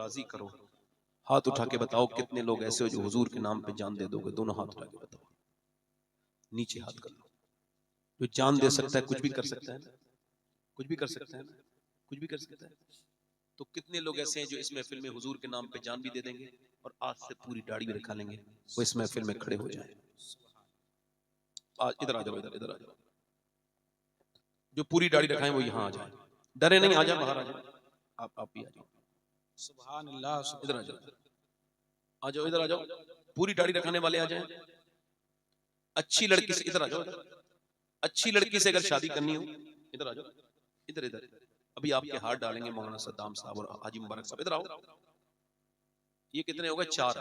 राजी करो। हाथ उठा के बताओ कितने लोग ऐसे हो जो हुजूर के नाम पे जान दे दोगे? दोनों हाथ उठा के बताओ, नीचे हाथ कर लो। जो जान दे सकता है कुछ भी कर सकता है, कुछ भी कर सकता है, कुछ भी कर सकता है। तो कितने लोग ऐसे हैं जो इस महफिल में हुजूर के नाम पे जान भी दे देंगे और आज से पूरी दाढ़ी भी रखा लेंगे, वो इस महफिल में खड़े हो जाए। आज इधर आ जाओ, इधर इधर आ जाओ। जो पूरी दाढ़ी रखाएं वो यहाँ आ जाए, डरे नहीं, आ जाए, बाहर आ जाए। आप भी आ जाओ, सुभान अल्लाह। इधर आ जाओ, आ जाओ, इधर आ जाओ। पूरी दाढ़ी रखने वाले आ जाएं। अच्छी लड़की से, इधर आ जाओ, अच्छी लड़की से अगर शादी करनी हो, इधर आ जाओ, इधर इधर। अभी आपके हाथ डालेंगे मौलाना सद्दाम साहब और हाजी मुबारक साहब, इधर आओ। ये कितने हो गए? 4।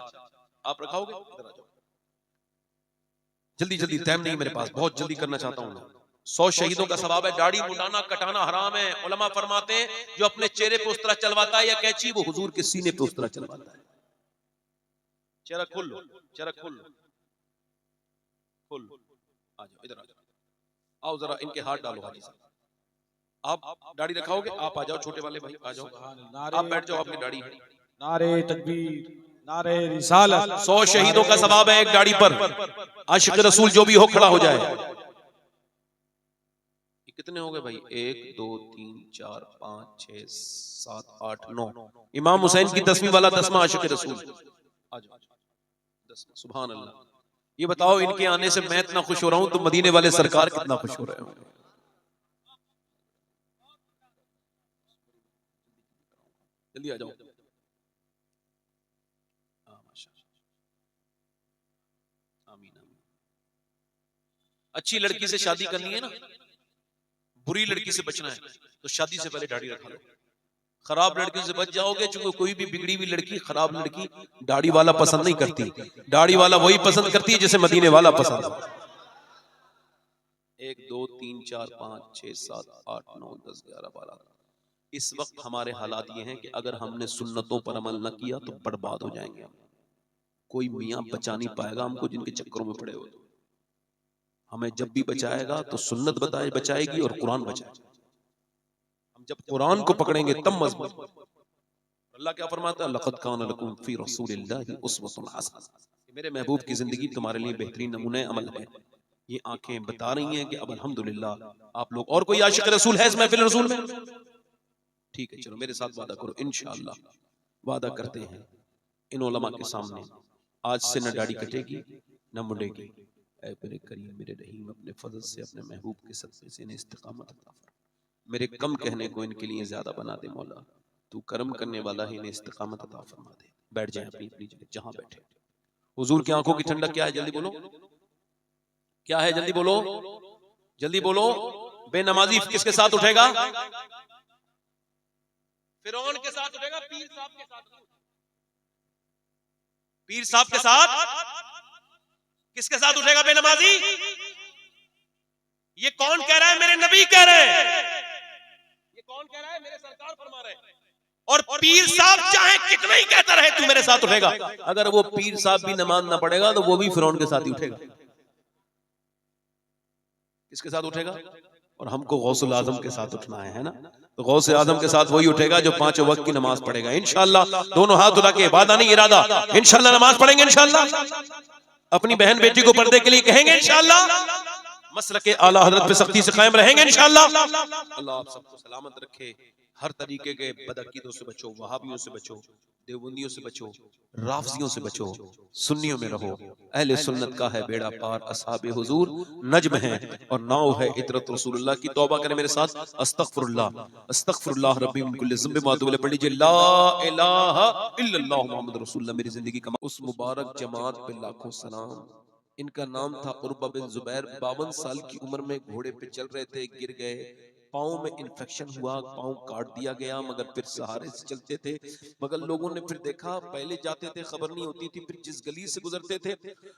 आप रखाओगे? इधर आ जाओ जल्दी जल्दी, टाइम नहीं मेरे पास, बहुत जल्दी करना चाहता हूं। 100 शहीदों का सवाब है। दाढ़ी मुंडाना कटाना हराम है। उलमा फरमाते हैं जो अपने चेहरे पे उस तरह चलवाता है या कैंची, वो हुजूर के सीने पे उस तरह चलवाता है। चेहरा खोल लो, चेहरा खोल लो, खोल लो। आ जाओ, इधर आ जाओ, आओ जरा इनके हाथ डालो। हाजी साहब आप दाढ़ी रखाओगे? आप आ जाओ, छोटे वाले भाई आ जाओ, आप बैठ जाओ, आपकी दाढ़ी। नारे तकबीर, नारे रिसालत। 100 शहीदों का सवाब है एक दाढ़ी पर। आशिक रसूल जो भी हो खड़ा हो जाए। ये कितने हो गए भाई? 1 2 3 4 5 6 7 8 9। इमाम हुसैन की 10वीं वाला 10वां आशिक रसूल। आ जाओ, 10वां। सुभान अल्लाह। ये बताओ इनके आने से मैं इतना खुश हो रहा हूं तो मदीने वाले सरकार कितना खुश हो रहे होंगे। जल्दी आ जाओ। अच्छी लड़की से शादी करनी है ना, बुरी लड़की से बचना है तो शादी से पहले दाढ़ी रखा लो। खराब लड़कियों से बच जाओगे, क्योंकि कोई भी बिगड़ी हुई लड़की, खराब लड़की दाढ़ी वाला पसंद नहीं करती। दाढ़ी वाला वही पसंद करती है जिसे मदीने वाला पसंद है। 1 2 3 4 5 6 7 8 9 10 11 12। इस वक्त हमारे हालात ये हैं कि अगर हमने सुन्नतों पर अमल न किया तो बर्बाद हो जाएंगे हम। कोई मियाँ बचा नहीं पाएगा हमको जिनके चक्करों में पड़े हो। हमें जब भी बचाएगा तो सुन्नत बचाएगी और कुरान बचाएगा। हम जब कुरान को पकड़ेंगे तब मजबूत। अल्लाह क्या फरमाता है? लक़द कान लकुम फी रसूलिल्लाहि उस्वतुन हसना। मेरे महबूब की जिंदगी तुम्हारे लिए बेहतरीन नमूने अमल है। ये आंखें बता रही हैं कि अब अल्हम्दुलिल्लाह आप लोग। और कोई आशिक रसूल है इस महफिल रसूल में? ठीक है, चलो मेरे साथ वादा करो, इंशाअल्लाह वादा करते हैं इन उलमा के सामने, आज से न दाढ़ी कटेगी न मुंडेगी। ऐ मेरे करीम, मेरे रहीम, अपने फजल से, अपने महबूब के सदक़े से इन्हें इस्तिक़ामत अता फरमा। मेरे कम कहने को इनके लिए ज्यादा बना दे मौला। तू करम करने वाला है, इन्हें इस्तिक़ामत अता फरमा दे। बैठ जाए अपनी अपनी जगह जहां बैठे। हुजूर की आंखों की ठंडक क्या है? जल्दी बोलो, क्या है? जल्दी बोलो, जल्दी बोलो। बेनमाजी किसके साथ उठेगा? फिरौन के साथ उठेगा, पीर साहब के साथ। पीर साहब के साथ किसके साथ उठेगा बेनमाजी? ये कौन कह रहा है? मेरे नबी कह रहे हैं। ये कौन कह रहा है? मेरे सरकार फरमा रहे हैं। और पीर साहब चाहे कितना ही कहता रहे तू मेरे साथ उठेगा, अगर वो पीर साहब भी नमाज ना पढ़ेगा तो वो भी फिरौन के साथ ही उठेगा। किसके साथ उठेगा? और हमको गौसुल आजम के साथ उठना है ना, तो गौसे आजम के साथ वही उठेगा जो 5 वक्त की नमाज पढ़ेगा। इंशाअल्लाह दोनों हाथ उठा के, वादा नहीं इरादा, इंशाअल्लाह नमाज पढ़ेंगे। इंशाअल्लाह अपनी बहन बेटी को पर्दे के लिए कहेंगे। इंशाअल्लाह मसलके आला हजरत पे सख्ती से कायम रहेंगे। इंशाअल्लाह अल्लाह आप सबको सलामत रखे। हर तरीके के बदअकीदों से बचो, वहाबियों से बचो, देवबंदियों से बचो, राफजियों से बचो, सुन्नियों में रहो। अहले सुन्नत का है बेड़ा पार, असहाबे हुजूर नज्म है और नाव है इतरत रसूलुल्लाह की। तौबा करें मेरे साथ, अस्तगफिरुल्लाह अस्तगफिरुल्लाह रब्बी मिन कुल्लि ज़ंब व अतूबु इलैह। पढ़ लीजिए ला इलाहा इल्लल्लाह मुहम्मद रसूलुल्लाह। मेरी जिंदगी का उस मुबारक जमात पे लाखों सलाम। इनका नाम था उर्वा बिन जुबैर। 52 साल की उम्र में घोड़े पे चल रहे थे, गिर गए, पाँव में इन्फेक्शन हुआ, पाँव काट दिया गया, मगर फिर सहारे से चलते थे। मगर लोगों ने फिर देखा, पहले जाते थे खबर नहीं होती थी, फिर जिस गली से गुजरते थे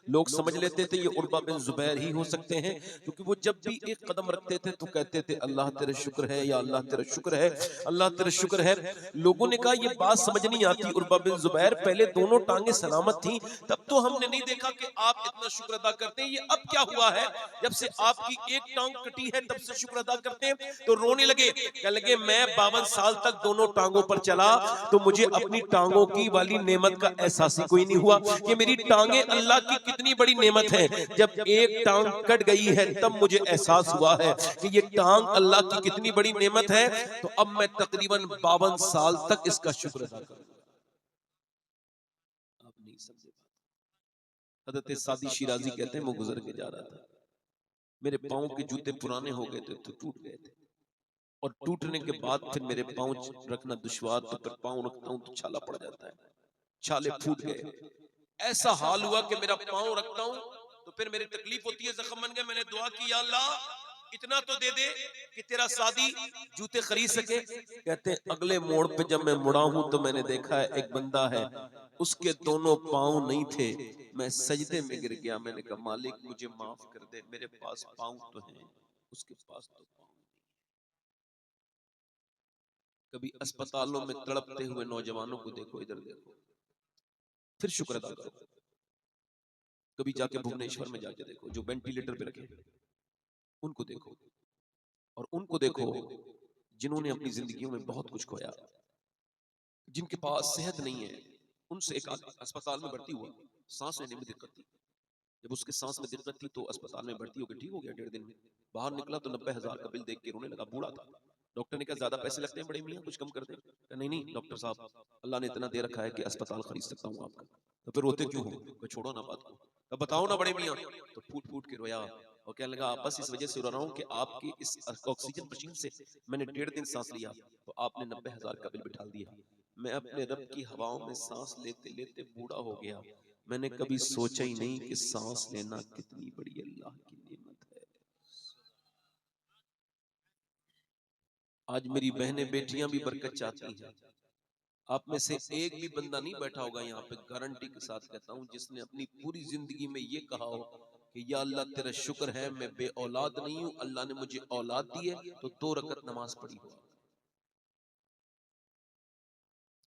लोग समझ लेते थे ये उर्वा बिन जुबैर ही हो सकते हैं, क्योंकि वो जब भी एक कदम रखते थे तो कहते थे अल्लाह तेरा शुक्र है, या अल्लाह तेरा शुक्र है, अल्लाह तेरा शुक्र है। लोगों ने कहा ये बात समझ नहीं आती उर्वा बिन जुबैर, पहले दोनों टांगे सलामत थी तब तो हमने नहीं देखा कि आप इतना शुक्र अदा करते हैं, ये अब क्या हुआ है जब से आपकी एक टांग कटी है तब से शुक्र अदा करते हैं। तो रोने लगे, कहने लगे मैं 52 साल तक दोनों टांगों पर चला तो मुझे अपनी टांगों की वाली नेमत का एहसास ही कोई नहीं हुआ कि मेरी टांगे अल्लाह की कितनी बड़ी नेमत है। जब एक टांग कट गई है तब मुझे एहसास हुआ है कि ये टांग अल्लाह की कितनी बड़ी नेमत है। तो अब मैं तकरीबन 52 साल तक इसका शुक्र अदा करूंगा। आप नहीं समझे। हज़रत सादी शिराजी कहते हैं मैं गुजर के जा रहा था, मेरे पाँव के जूते पुराने हो गए थे तो टूट गए थे, और टूटने के बाद फिर मेरे पाँव रखना दुश्वार, तो फिर पाँव रखता हूं तो छाला पड़ जाता है, छाले फूट गए। ऐसा हाल हुआ कि मेरा पाँव रखता हूं तो फिर मेरी तकलीफ होती है, जख्म बन गए। मैंने दुआ की, या अल्लाह इतना तो दे दे कि तेरा सादी जूते खरीद सके। कहते हैं अगले मोड़ पे जब मैं मुड़ा हूं तो मैंने देखा है एक बंदा है, उसके दोनों पाँव नहीं थे। मैं सजदे में गिर गया, मैंने कहा मालिक मुझे माफ कर दे, मेरे पास पाँव तो हैं, उसके पास तो पाँव नहीं। कभी अस्पतालों में तड़पते हुए नौजवानों को देखो, इधर देखो, फिर शुक्र अदा करो। कभी जाके भुवनेश्वर में जाके देखो, जो वेंटिलेटर पे रखे उनको देखो, और उनको देखो जिन्होंने अपनी जिंदगियों में बहुत कुछ खोया, जिनके पास सेहत नहीं है। उनसे एक अस्पताल में भर्ती हुआ, सांस लेने में दिक्कत थी। जब उसके सांस में दिक्कत थी तो अस्पताल में भर्ती होकर ठीक हो गया। 1.5 दिन में बाहर निकला तो 90,000 का बिल देख के रोने लगा। बूढ़ा था। डॉक्टर ने कहा ज्यादा पैसे लगते हैं बड़े मियां, कुछ कम कर दे। नहीं नहीं डॉक्टर साहब, अल्लाह ने इतना दे रखा है कि अस्पताल खरीद सकता हूँ आपका। तो फिर रोते क्यों हो? छोड़ो ना बात को, तो बताओ ना बड़े मियां। तो फूट फूट के रोया और कहने लगा बस इस वजह से रो रहा हूँ कि आपकी इस ऑक्सीजन मशीन से मैंने 1.5 दिन सांस लिया तो आपने 90,000 का बिल बिठा दिया। मैं अपने रब की हवाओं में सांस लेते लेते बूढ़ा हो गया। मैंने कभी सोचा ही नहीं कि सांस लेना कितनी बड़ी अल्लाह की नेमत है। आज मेरी बहनें बेटियां भी बरकत चाहती हैं। आप में से एक भी बंदा नहीं बैठा होगा यहाँ पे, गारंटी के साथ कहता हूँ, जिसने अपनी पूरी जिंदगी में ये कहा हो कि या अल्लाह तेरा शुक्र है मैं बे औलाद नहीं हूँ, अल्लाह ने मुझे औलाद दी है। तो 2 रकत नमाज पढ़ी हो।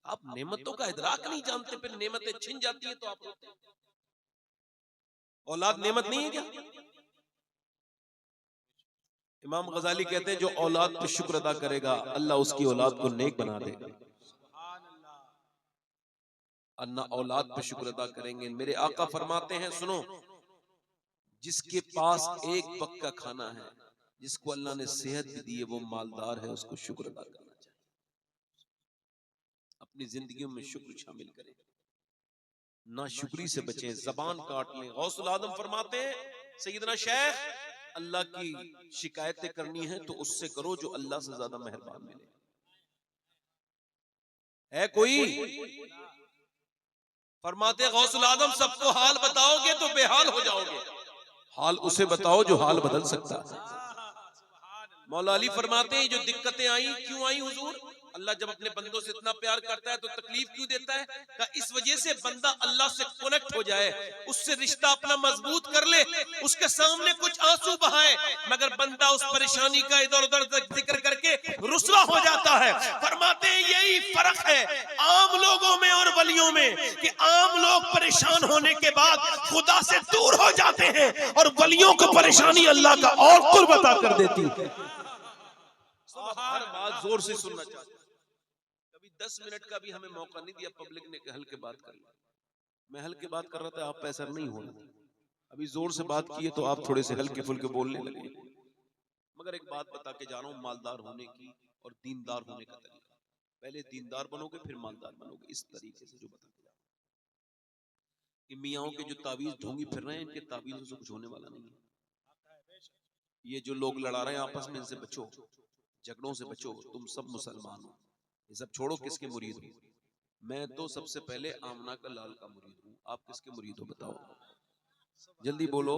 आप नेमतों का इदराक नहीं जानते, फिर नेमतें छिन जाती है तो आप रोते हैं। औलाद नेमत नहीं है क्या? इमाम गजाली कहते हैं जो औलाद पर शुक्र अदा करेगा अल्लाह उसकी औलाद को नेक बना देगा। अन्ना औलाद पर शुक्र अदा करेंगे। मेरे आका फरमाते हैं सुनो, जिसके पास एक वक्त का खाना है, जिसको अल्लाह ने सेहत भी दी है, वो मालदार है, उसको शुक्र अदा करना चाहिए। अपनी जिंदगी में शुक्र शामिल करें, ना शुक्री से बचें, जबान काट लें। गौसुल आजम फरमाते हैं सैयदना शेख, अल्लाह की शिकायतें करनी है तो उससे करो जो अल्लाह से ज्यादा मेहरबान मिले। है कोई? फरमाते गौसुल आजम सबको हाल बताओगे तो बेहाल हो जाओगे, हाल उसे बताओ जो हाल बदल सकता है। मौला अली फरमाते हैं जो दिक्कतें आई क्यों आई हुजूर? अल्लाह जब अपने बंदों से इतना प्यार करता है तो तकलीफ क्यों देता है? का इस वजह से बंदा अल्लाह से कनेक्ट हो जाए, उससे रिश्ता अपना मजबूत कर ले, उसके सामने कुछ आंसू बहाए, मगर बंदा उस परेशानी का इधर उधर जिक्र करके रुसवा हो जाता है। फरमाते हैं यही फर्क है आम लोगों में और वलियों में, कि आम लोग परेशान होने के बाद खुदा से दूर हो जाते हैं और वलियों को परेशानी अल्लाह का और कुर्ब अता कर देती है। हर बात जोर से सुनना चाहते, 10 मिनट का भी हमें मौका नहीं दिया पब्लिक ने हल के बात कर ली। मैं हल के बात कर रहा था, आप पे असर नहीं होना। अभी जोर से बात की है तो आप थोड़े से हल्के फुल्के बोलने लगे। मगर एक बात बता के जा रहा हूँ मालदार होने की और दीनदार होने का तरीका। पहले दीनदार बनोगे फिर मालदार बनोगे, इस तरीके से जो बता के जा रहा हूँ। कि मियाओं के जो तावीज ढोंगी फिर रहे हैं, इनके तावीजों से कुछ होने वाला नहीं है। ये जो लोग लड़ा रहे हैं आपस में, इनसे बचो, झगड़ों से बचो। तुम सब मुसलमान हो, ये सब छोड़ो। किसके मुरीद हो? मैं तो सबसे पहले आमना का लाल का मुरीद हूँ। आप किसके मुरीद हो बताओ? जल्दी बोलो।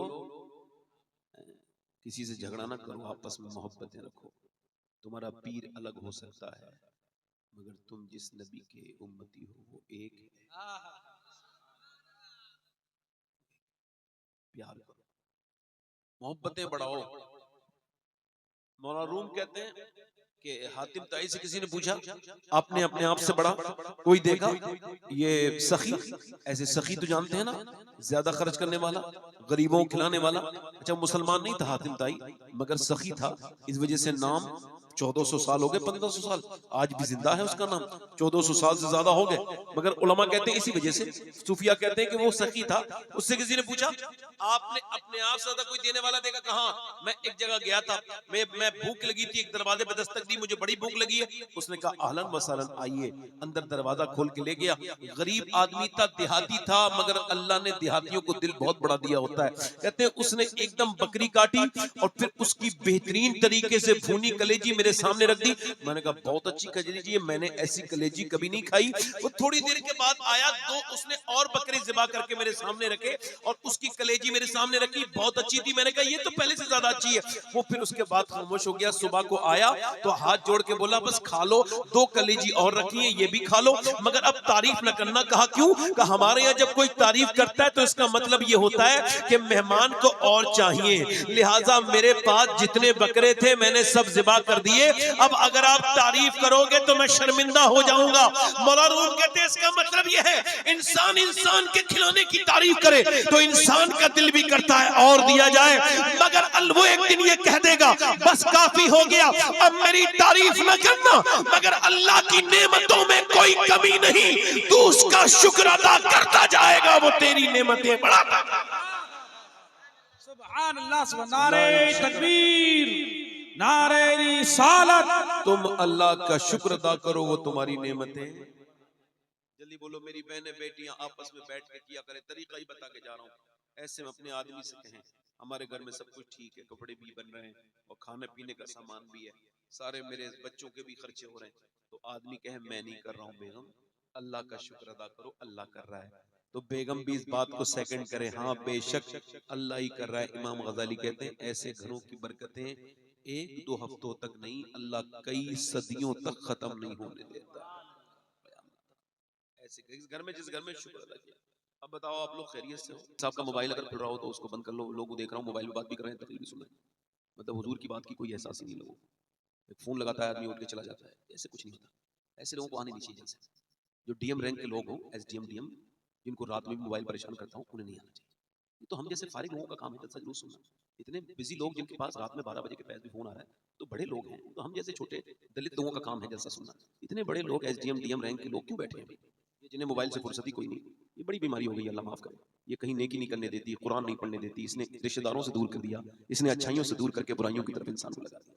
किसी से झगड़ा ना करो, आपस में मोहब्बतें रखो। तुम्हारा पीर अलग हो सकता है मगर तुम जिस नबी के उम्मती हो वो एक है। प्यार करो, मोहब्बतें बढ़ाओ। मौला रूम कहते हैं कि हातिम ताई से किसी ने पूछा आपने अपने आप से बड़ा कोई देखा? ये सखी, ऐसे सखी तो जानते हैं ना, ज्यादा खर्च करने वाला, गरीबों को खिलाने वाला। अच्छा मुसलमान नहीं था हातिम ताई मगर सखी था, इस वजह से नाम 1400 साल हो गए, 1500 साल, आज भी जिंदा है उसका नाम, 1400 साल से ज्यादा हो गए। मगर उलमा कहते हैं इसी वजह से, सूफिया कहते हैं कि वो सखी था। उससे किसी ने पूछा आपने अपने आप से ज्यादा कोई देने वाला देखा? कहा मैं एक जगह गया था, मैं भूख लगी थी, एक दरवाजे पे दस्तक दी, मुझे बड़ी भूख लगी है। उसने कहा अहलन व सहलन, आइए। अंदर दरवाजा खोल के ले गया। गरीब आदमी था, देहाती था, मगर अल्लाह ने देहातियों को दिल बहुत बड़ा दिया होता है। कहते हैं उसने एकदम बकरी काटी और फिर उसकी बेहतरीन तरीके से भूनी कलेजी मेरे सामने रख दी। मैंने कहा बहुत अच्छी कलेजी है, मैंने ऐसी कलेजी कभी नहीं खाई। वो थोड़ी देर के बाद आया, तो उसने और बकरे ज़िबा करके मेरे सामने रखे और उसकी कलेजी मेरे सामने रखी, बहुत अच्छी थी। मैंने कहा ये तो पहले से ज्यादा अच्छी है। वो फिर उसके बाद खामोश हो गया। सुबह को आया तो हाथ जोड़ के बोला बस खा लो, 2 कलेजी और रखी है, ये भी खा लो, मगर अब तारीफ न करना। कहा क्यों? कहा हमारे यहाँ जब कोई तारीफ करता है तो इसका मतलब ये होता है कि मेहमान को और चाहिए, लिहाजा मेरे पास जितने बकरे थे मैंने सब ज़िबा कर दिए। अब अगर आप तारीफ करोगे तो मैं शर्मिंदा हो जाऊंगा। मौला रूम कहते हैं इसका मतलब यह है इंसान इंसान के खिलौने की तारीफ करे तो इंसान का दिल भी करता है और दिया जाए, मगर वो एक दिन ये कह देगा बस काफी हो गया, अब मेरी तारीफ न करना, मगर अल्लाह की नेमतों में कोई कमी नहीं, तू उसका शुक्र अदा करता जाएगा, वो तेरी नेमतें बढ़ाता। सुभान अल्लाह, नारे तकबीर, नारे रिसालत। तुम अल्लाह का शुक्र अदा करो, वो तुम्हारी नेमतें। जल्दी बोलो मेरी बहनें बेटियां आपस में बैठ के किया करें, तरीका ही बता के जा रहा हूँ। ऐसे में अपने आदमी से कहें हमारे घर में सब कुछ ठीक है, कपड़े भी बन रहे हैं और खाने पीने का सामान भी है, सारे मेरे बच्चों के भी खर्चे हो रहे हैं, तो आदमी कहे मैं नहीं कर रहा हूँ बेगम, अल्लाह का शुक्र अदा करो, अल्लाह कर रहा है। तो बेगम भी इस बात को सेकंड करे, हाँ बेशक अल्लाह ही कर रहा है। इमाम गजाली कहते हैं ऐसे घरों की बरकतें 1-2 हफ्तों तक नहीं, अल्लाह कई सदियों तक खत्म नहीं होने देता। ऐसे घर में, जिस घर में शुक्र अदा किया। अब बताओ आप लोग खैरियत से हो? साहब का मोबाइल अगर खुल रहा हो तो उसको बंद कर लो, लोग देख रहा हूँ मोबाइल में बात भी कर रहे हैं, तकलीफ भी सुन रहे हैं, मतलब हुजूर की बात की कोई एहसास ही नहीं लोगों को। एक फोन लगाता है आदमी उठ के चला जाता है, ऐसे कुछ नहीं होता। ऐसे लोगों को आने नहीं चाहिए जैसे जो डीएम रैंक के लोग हो, एसडीएम डीएम, जिनको रात में भी मोबाइल परेशान करता हूँ, उन्हें नहीं आना चाहिए। ये तो हम जैसे फारिग लोगों का काम है जलसा जरूर सुनना। इतने बिजी लोग जिनके पास रात में 12 बजे के पहले भी फोन आ रहा है, तो बड़े लोग हैं, तो हम जैसे छोटे दलित लोगों का काम है जलसा सुनना। इतने बड़े लोग एसडीएम डीएम रैंक के लोग क्यों बैठे हैं? ये जिन्हें मोबाइल से फुर्सत ही कोई नहीं। ये बड़ी बीमारी हो गई, अल्लाह माफ करे। ये कहीं नेकी नहीं करने देती, कुरान नहीं पढ़ने देती, इसने रिश्तेदारों से दूर कर दिया, इसने अच्छाइयों से दूर करके बुराइयों की तरफ इंसान को लगा दिया।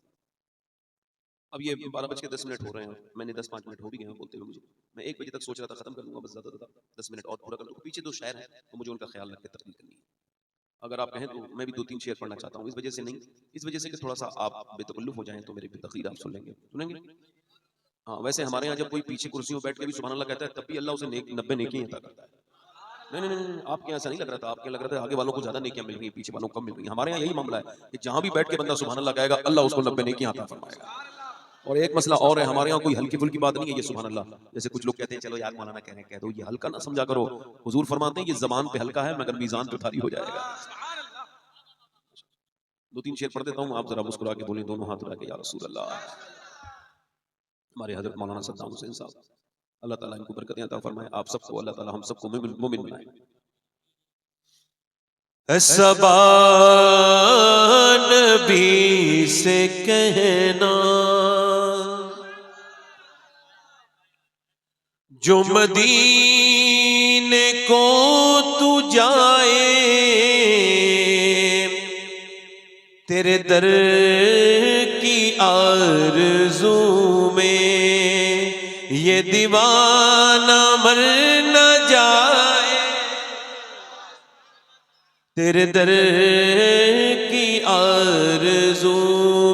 अब ये 12:10 हो रहे हैं, मैंने 10-5 मिनट हो भी गए हैं बोलते हुए मुझे। मैं 1 बजे तक सोच रहा था खत्म कर लूंगा, बस ज्यादा 10 मिनट और पूरा कर लूंगा। पीछे 2 शायर हैं तो मुझे उनका ख्याल रख के तकलीफ करनी है। अगर आप कहें तो मैं भी 2-3 शेर पढ़ना चाहता हूँ, इस वजह से नहीं, इस वजह से कि थोड़ा सा आप बेतकल्लुफ हो जाएं तो मेरी तकरीर आप सुन लेंगे, सुनेंगे। हाँ वैसे हमारे यहाँ जब कोई पीछे कुर्सियों बैठ के भी सुभान अल्लाह कहता है, तब भी अल्लाह उसे 90 नेकी अता करता है। नहीं, आपके यहाँ ऐसा नहीं लग रहा था, आपके लग रहा था आगे वालों को ज्यादा नेकियां मिल रही हैं, पीछे वालों को कम मिल रही हैं। हमारे यहाँ यही मामला है कि जहां भी बैठ के बंदा सुभान अल्लाह कहेगा, अल्लाह उसको 90 नेकियां अता फरमाएगा। और एक मसला और है, हमारे यहाँ कोई हल्की फुल्की बात नहीं है ये सुभान अल्लाह। जैसे कुछ लोग कहते हैं चलो यार मौलाना कह रहे हैं कह दो, ये हल्का ना समझा करो। हुजूर फरमाते हैं ये जबान पे हल्का है मगर मीजान पे भारी हो जाएगा। 2-3 शेर पढ़ देता हूँ, आप जरा मुस्कुरा के बोलें दोनों हाथ उठा के या रसूल अल्लाह। हमारे हजरत मौलाना सद्दाम हुसैन साहब, अल्लाह ताला इनको बरकतें अता फरमाए, आप सबको अल्लाह ताला हम सबको मोमिन बनाए। सबान भी से कहना जो मदीने को तू जाए, तेरे दर की आरज़ू में ये दीवाना मर न जाए, तेरे दर की आरज़ू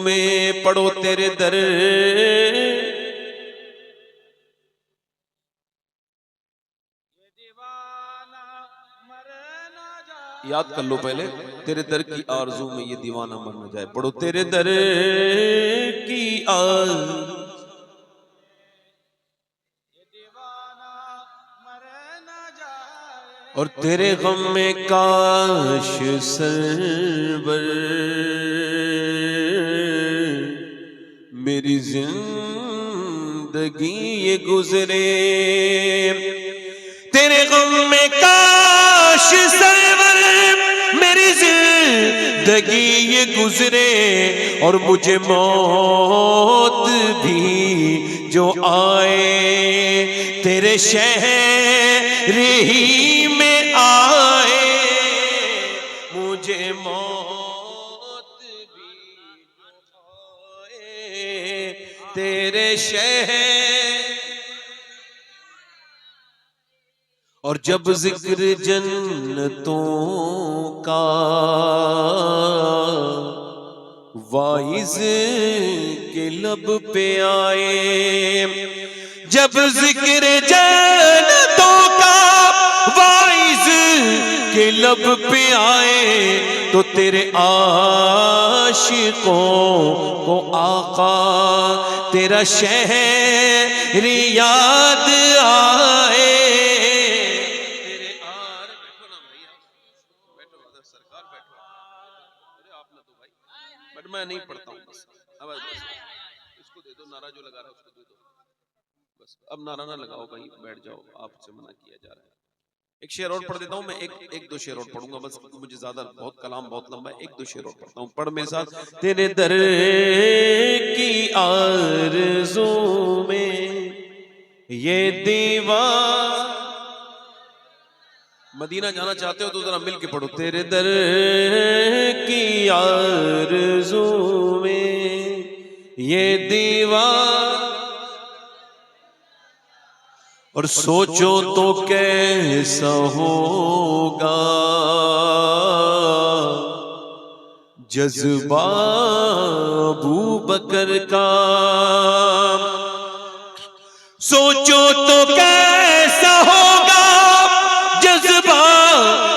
में। पढ़ो तेरे दर याद कर लो पहले, तेरे दर की आरज़ू में ये दीवाना मर न जाए। पढ़ो तेरे दर की आरज़ू और तेरे गम में काश सरवर मेरी जिंदगी ये गुजरे, तेरे गम में काश सरवर मेरी जिंदगी जिंदगी ये गुजरे और मुझे मौत भी जो आए, तेरे शहर ही में आए, मुझे मौत भी आए, तेरे शहर। और जब जिक्र जन्नतों का वाइज के लब पे आए, जब जिक्र जन्नतों का वाइज के लब पे आए, तो तेरे आशिकों को आका तेरा शहर याद आए। मैं नहीं पढ़ता हूँ बस, अब इसको दे दो, नारा जो लगा रहा है उसको दे दो बस। अब नारा ना लगाओ भाई, बैठ जाओ, आपसे मना किया जा रहा है। एक शेर और पढ़ देता हूँ मैं, एक दो शेर और पढ़ूंगा बस, मुझे ज्यादा बहुत कलाम बहुत लंबा है, एक दो शेर और पढ़ता हूँ। पढ़ मेरे साथ। तेरे दर की आरज़ू में ये दीवार, मदीना जाना चाहते हो तो जरा मिल के पढ़ो। तेरे दर की आरज़ू में ये दीवार, और सोचो तो कैसा होगा जज्बा अबू बकर का, सोचो तो कैसा होगा जज्बा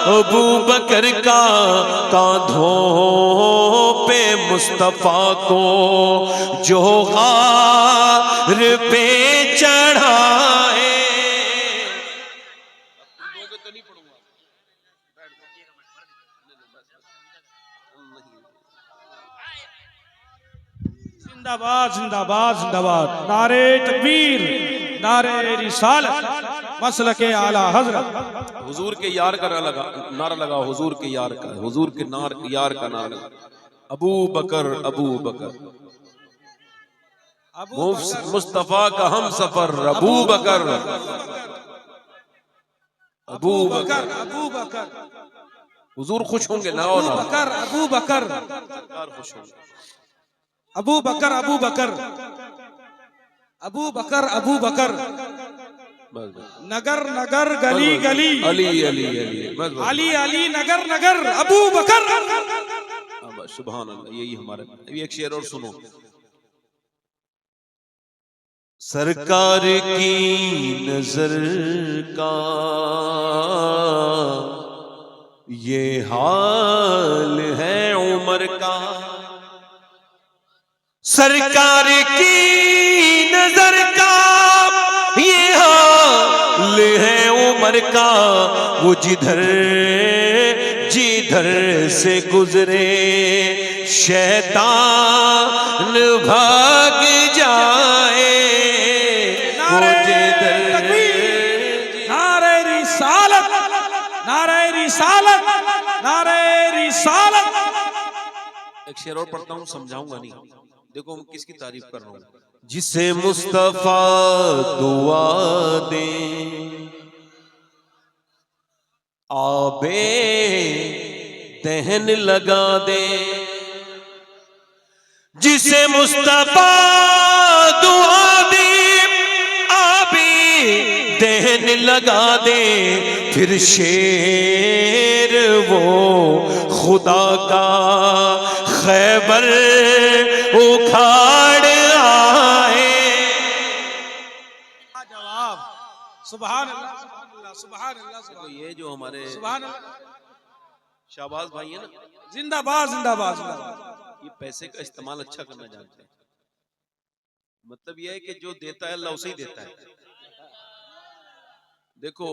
अबू बकर का, कांधों पे मुस्तफा को जो गार पे चढ़ाए। तो नहीं पढ़ूंगा, जिंदाबाद जिंदाबाद जिंदाबाद, नारे तकबीर, नारे रिसालत, मसलके आला हजरत। हुजूर के यार का नारा लगा, हुजूर के यार का, हुजूर के यार का नारा लगा। अबू बकर अबू बकर, मुस्तफा का हम सफर अबू बकर, अबू बकर अबू बकर, हुजूर खुश होंगे ना, अबू बकर अबू बकर, सरकार खुश होंगे। अबू बकर अबू बकर, अबू बकर अबू बकर, नगर नगर गली गली, अली अली अली, अली अली नगर नगर, अबू बकर। सुभान अल्लाह, यही हमारा। एक शेर और सुनो। सरकार की नजर का ये हाल है उमर का, सरकार की नजर का ये हाल है उमर का, वो जिधर जिधर से गुजरे शैतान भाग जाए, वो जिधर। नारे रिसालत, नारे रिसालत, नारे रिसालत। एक शेर और पढ़ता हूँ, समझाऊंगा नहीं, देखो हम किसकी तारीफ कर रहा हूँ। जिसे मुस्तफा दुआ दे आबे दहन लगा दे, जिसे मुस्तफा दुआ दे आबे दहन लगा दे, फिर शेर वो खुदा का खैबर उखाड़ आए। जवाब सुभान अल्लाह सुभान अल्लाह। देखो ये जो हमारे सुभान अल्लाह शाहबाज भाई है ना, जिंदाबाद जिंदाबाद जिंदाबाद, ये पैसे का इस्तेमाल अच्छा करना जानते हैं। मतलब ये है कि जो देता है अल्लाह उसे ही देता है। देखो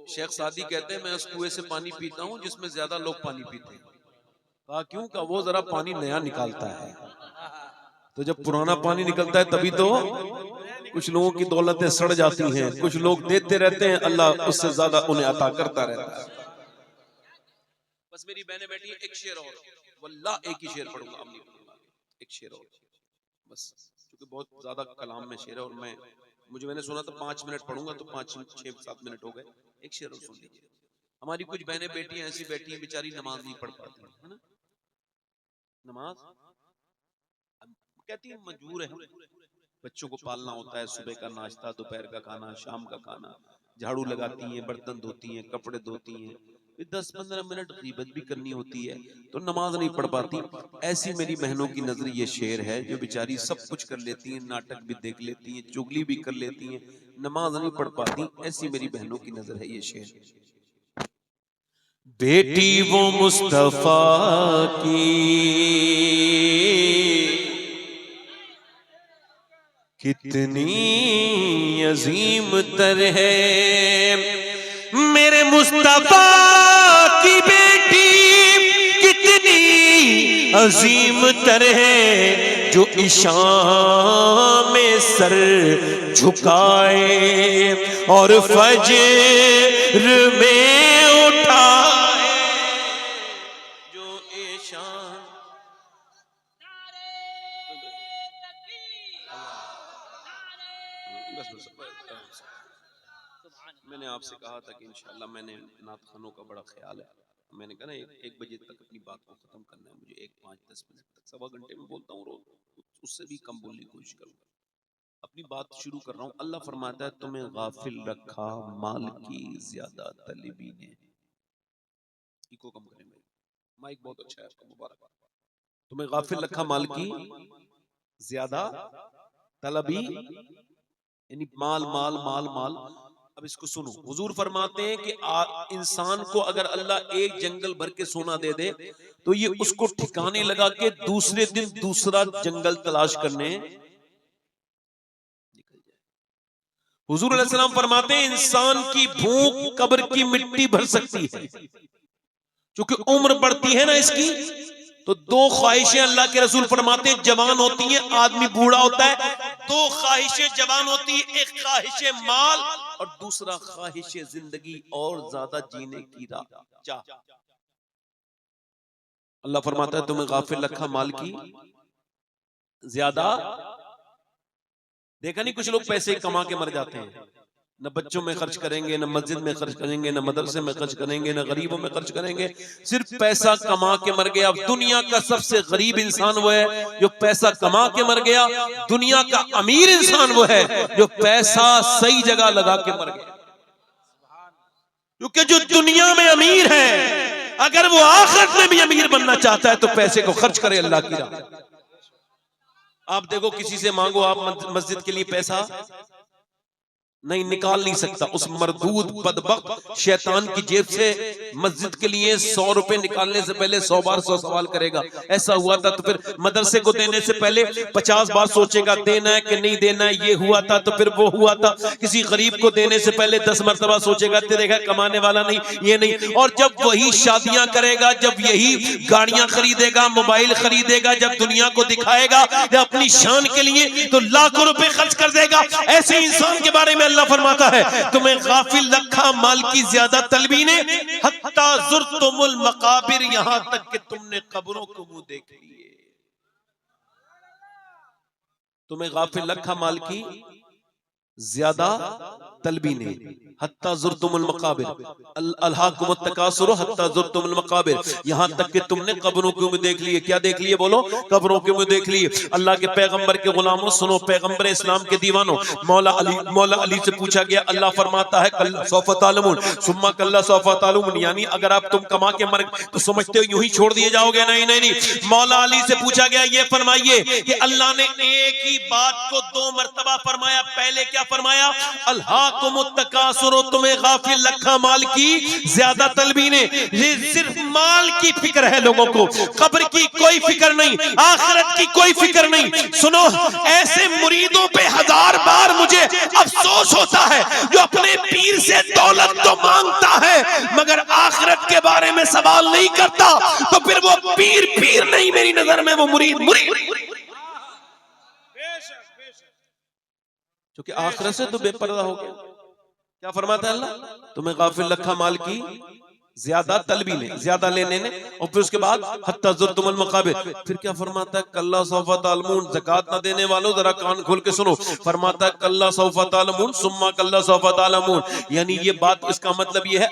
शेख सादी कहते हैं मैं उस कुएं से पानी पीता हूं जिसमें ज्यादा लोग पानी पीते हैं। कहा क्यों? का वो जरा पानी नया निकालता है, तो जब पुराना पानी निकलता है तभी तो कुछ लोगों की दौलतें सड़ जाती हैं, कुछ लोग देते रहते हैं, अल्लाह उससे ज्यादा उन्हें अता करता रहता है। बस मेरी बहनें बैठी है, एक शेर और, वल्लाह एक ही शेर पढ़ूंगा, अब नहीं पढ़ूंगा, एक शेर और बस, क्योंकि बहुत ज्यादा कलाम में शेर है और मैंने सुना था 5 मिनट पढ़ूंगा तो 5-6-7 मिनट हो गए, एक शेर और सुन लीजिए। हमारी कुछ बहनें बेटी ऐसी बैठी हैं बेचारी, नमाज नहीं पढ़ पाती है ना, नमाज कहती है मजबूर है, बच्चों को पालना होता है, सुबह का नाश्ता, दोपहर का खाना, शाम का खाना, झाड़ू लगाती हैं, बर्तन धोती हैं, कपड़े धोती हैं, 10-15 मिनट गीबत भी करनी होती है तो नमाज नहीं पढ़ पाती। ऐसी मेरी बहनों की नजर ये शेर है जो बेचारी सब कुछ कर लेती हैं, नाटक भी देख लेती हैं, चुगली भी कर लेती हैं, नमाज नहीं पढ़ पाती, ऐसी मेरी बहनों की नजर है ये शेर। बेटी वो मुस्तफा की कितनी अजीम तर है, मेरे मुस्तफा की बेटी कितनी अजीम तर है, जो इशान में सर झुकाए और फजर में उठाए, जो ईशान। मैंने आपसे कहा था कि इंशाल्लाह, मैंने नात खानों का बड़ा ख्याल है, मैंने कहा ना 1 बजे तक अपनी बात को खत्म करना है मुझे, 1-5-10 मिनट तक, 1.25 घंटे में बोलता हूँ रोज, उससे भी कम बोलने की कोशिश करूंगा। अपनी बात शुरू कर रहा हूँ। अल्लाह फरमाता है तुम्हें गाफिल रखा माल की ज्यादा तलबी ने, इको कम करें, माइक बहुत अच्छा है आपका, मुबारक। तुम्हें गाफिल रखा माल की ज्यादा तलबी, यानी माल माल माल माल। अब इसको सुनो, हुजूर फरमाते हैं कि इंसान को अगर अल्लाह एक जंगल भर के सोना दे दे तो ये उसको ठिकाने लगा के दूसरे दिन दूसरा जंगल तलाश करने निकल जाए। हुजूर अलैहि सलाम फरमाते हैं इंसान की भूख कब्र की मिट्टी भर सकती है, क्योंकि उम्र बढ़ती है ना इसकी, तो 2 ख्वाहिशें अल्लाह के रसूल फरमाते हैं जवान होती हैं, आदमी बूढ़ा होता है, 2 ख्वाहिशें जवान होती है, एक ख्वाहिश माल और दूसरा ख्वाहिश जिंदगी और ज्यादा जीने की चाह। अल्लाह फरमाता है तुम्हें गाफिल रखा माल की ज्यादा। देखा नहीं कुछ लोग पैसे कमा के मर जाते हैं, न बच्चों में खर्च करेंगे, न मस्जिद में खर्च करेंगे, न मदरसे में खर्च करेंगे, न गरीबों में खर्च करेंगे, सिर्फ पैसा कमा के मर गया। अब दुनिया का सबसे गरीब इंसान वो है जो पैसा कमा के मर गया, दुनिया का अमीर इंसान वो है जो पैसा सही जगह लगा के मर गया। क्योंकि जो दुनिया में अमीर है अगर वो आखिरत में भी अमीर बनना चाहता है तो पैसे को खर्च करे अल्लाह की राह। आप देखो किसी से मांगो आप मस्जिद के लिए पैसा, नहीं निकाल नहीं सकता। उस मरदूद बदबख्त शैतान की जेब से मस्जिद के लिए 100 रुपए निकालने से पहले 100 बार 100 सवाल करेगा। ऐसा हुआ था तो फिर मदरसे को देने से पहले 50 बार सोचेगा देना है कि नहीं देना है। ये हुआ था तो फिर वो हुआ था। किसी गरीब को देने से पहले 10 मरतबा सोचेगा तेरे घर कमाने वाला नहीं, ये नहीं। और जब वही शादियां करेगा, जब यही गाड़ियां खरीदेगा, मोबाइल खरीदेगा, जब दुनिया को दिखाएगा जब अपनी शान के लिए, तो लाखों रुपए खर्च कर देगा। ऐसे इंसान के बारे में अल्लाह फरमाता है तुम्हें गाफिल रखा माल की ज्यादा तलबी ने, हत्ता ज़ुरतुमुल मकाबिर, यहां तक कि तुमने कब्रों को मुंह देख लिए। तुम्हें गाफिल रखा माल की ज्यादा तलबी ने, हत्ता ज़ुरतुमुल मकाबिर, अल्हाकुमुत तकासुर हत्ता ज़ुरतुमुल मकाबिर, यहां तक कि तुमने कब्रों के मुंह देख लिए। क्या देख लिए बोलो? कब्रों के मुंह देख लिए। अल्लाह के पैगंबर के गुलामों सुनो, पैगंबर इस्लाम के दीवानों, मौला अली से पूछा गया, अल्लाह फरमाता है कल्ला सौफा तालमुन सुम्मा कल्ला सौफा तालमुन, यानी अगर आप तुम कमा के मर तो समझते हो यूं ही छोड़ दिए जाओगे? नहीं नहीं नहीं। मौला अली से पूछा गया, ये फरमाइए कि अल्लाह ने एक ही बात को 2 मरतबा फरमाया। पहले क्या फरमाया? अल्हाकुमुत तकासुर, तुम्हें गाफिल रखा माल की ज्यादा तलबी ने। ये सिर्फ माल की फिक्र है लोगों को, कब्र की कोई फिक्र नहीं, आखिरत की कोई फिक्र नहीं। सुनो, ऐसे मुरीदों पे 1000 बार मुझे अफसोस होता है जो अपने पीर से दौलत तो मांगता है मगर आखिरत के बारे में सवाल नहीं करता, तो फिर वो पीर पीर नहीं, मेरी नजर में वो मुरीद मुरीद। क्योंकि आखिरत से तो बेपर्दा हो गया। क्या फरमाता है अल्लाह? तुम्हें गाफिल रखा माल की ज्यादा तलबी ने, ज्यादा लेने ने, और फिर उसके बाद हत्ता ज़ुरतुमुल मक़ाबिर। फिर क्या फरमाता है, कल्ला सौफा तालमून, ज़कात ना देने वालों जरा कान खोल के सुनो, फरमाता है कल्ला सौफा तालमून सुम्मा कल्ला सौफा तालमून। यानी ये बात, इसका मतलब ये है,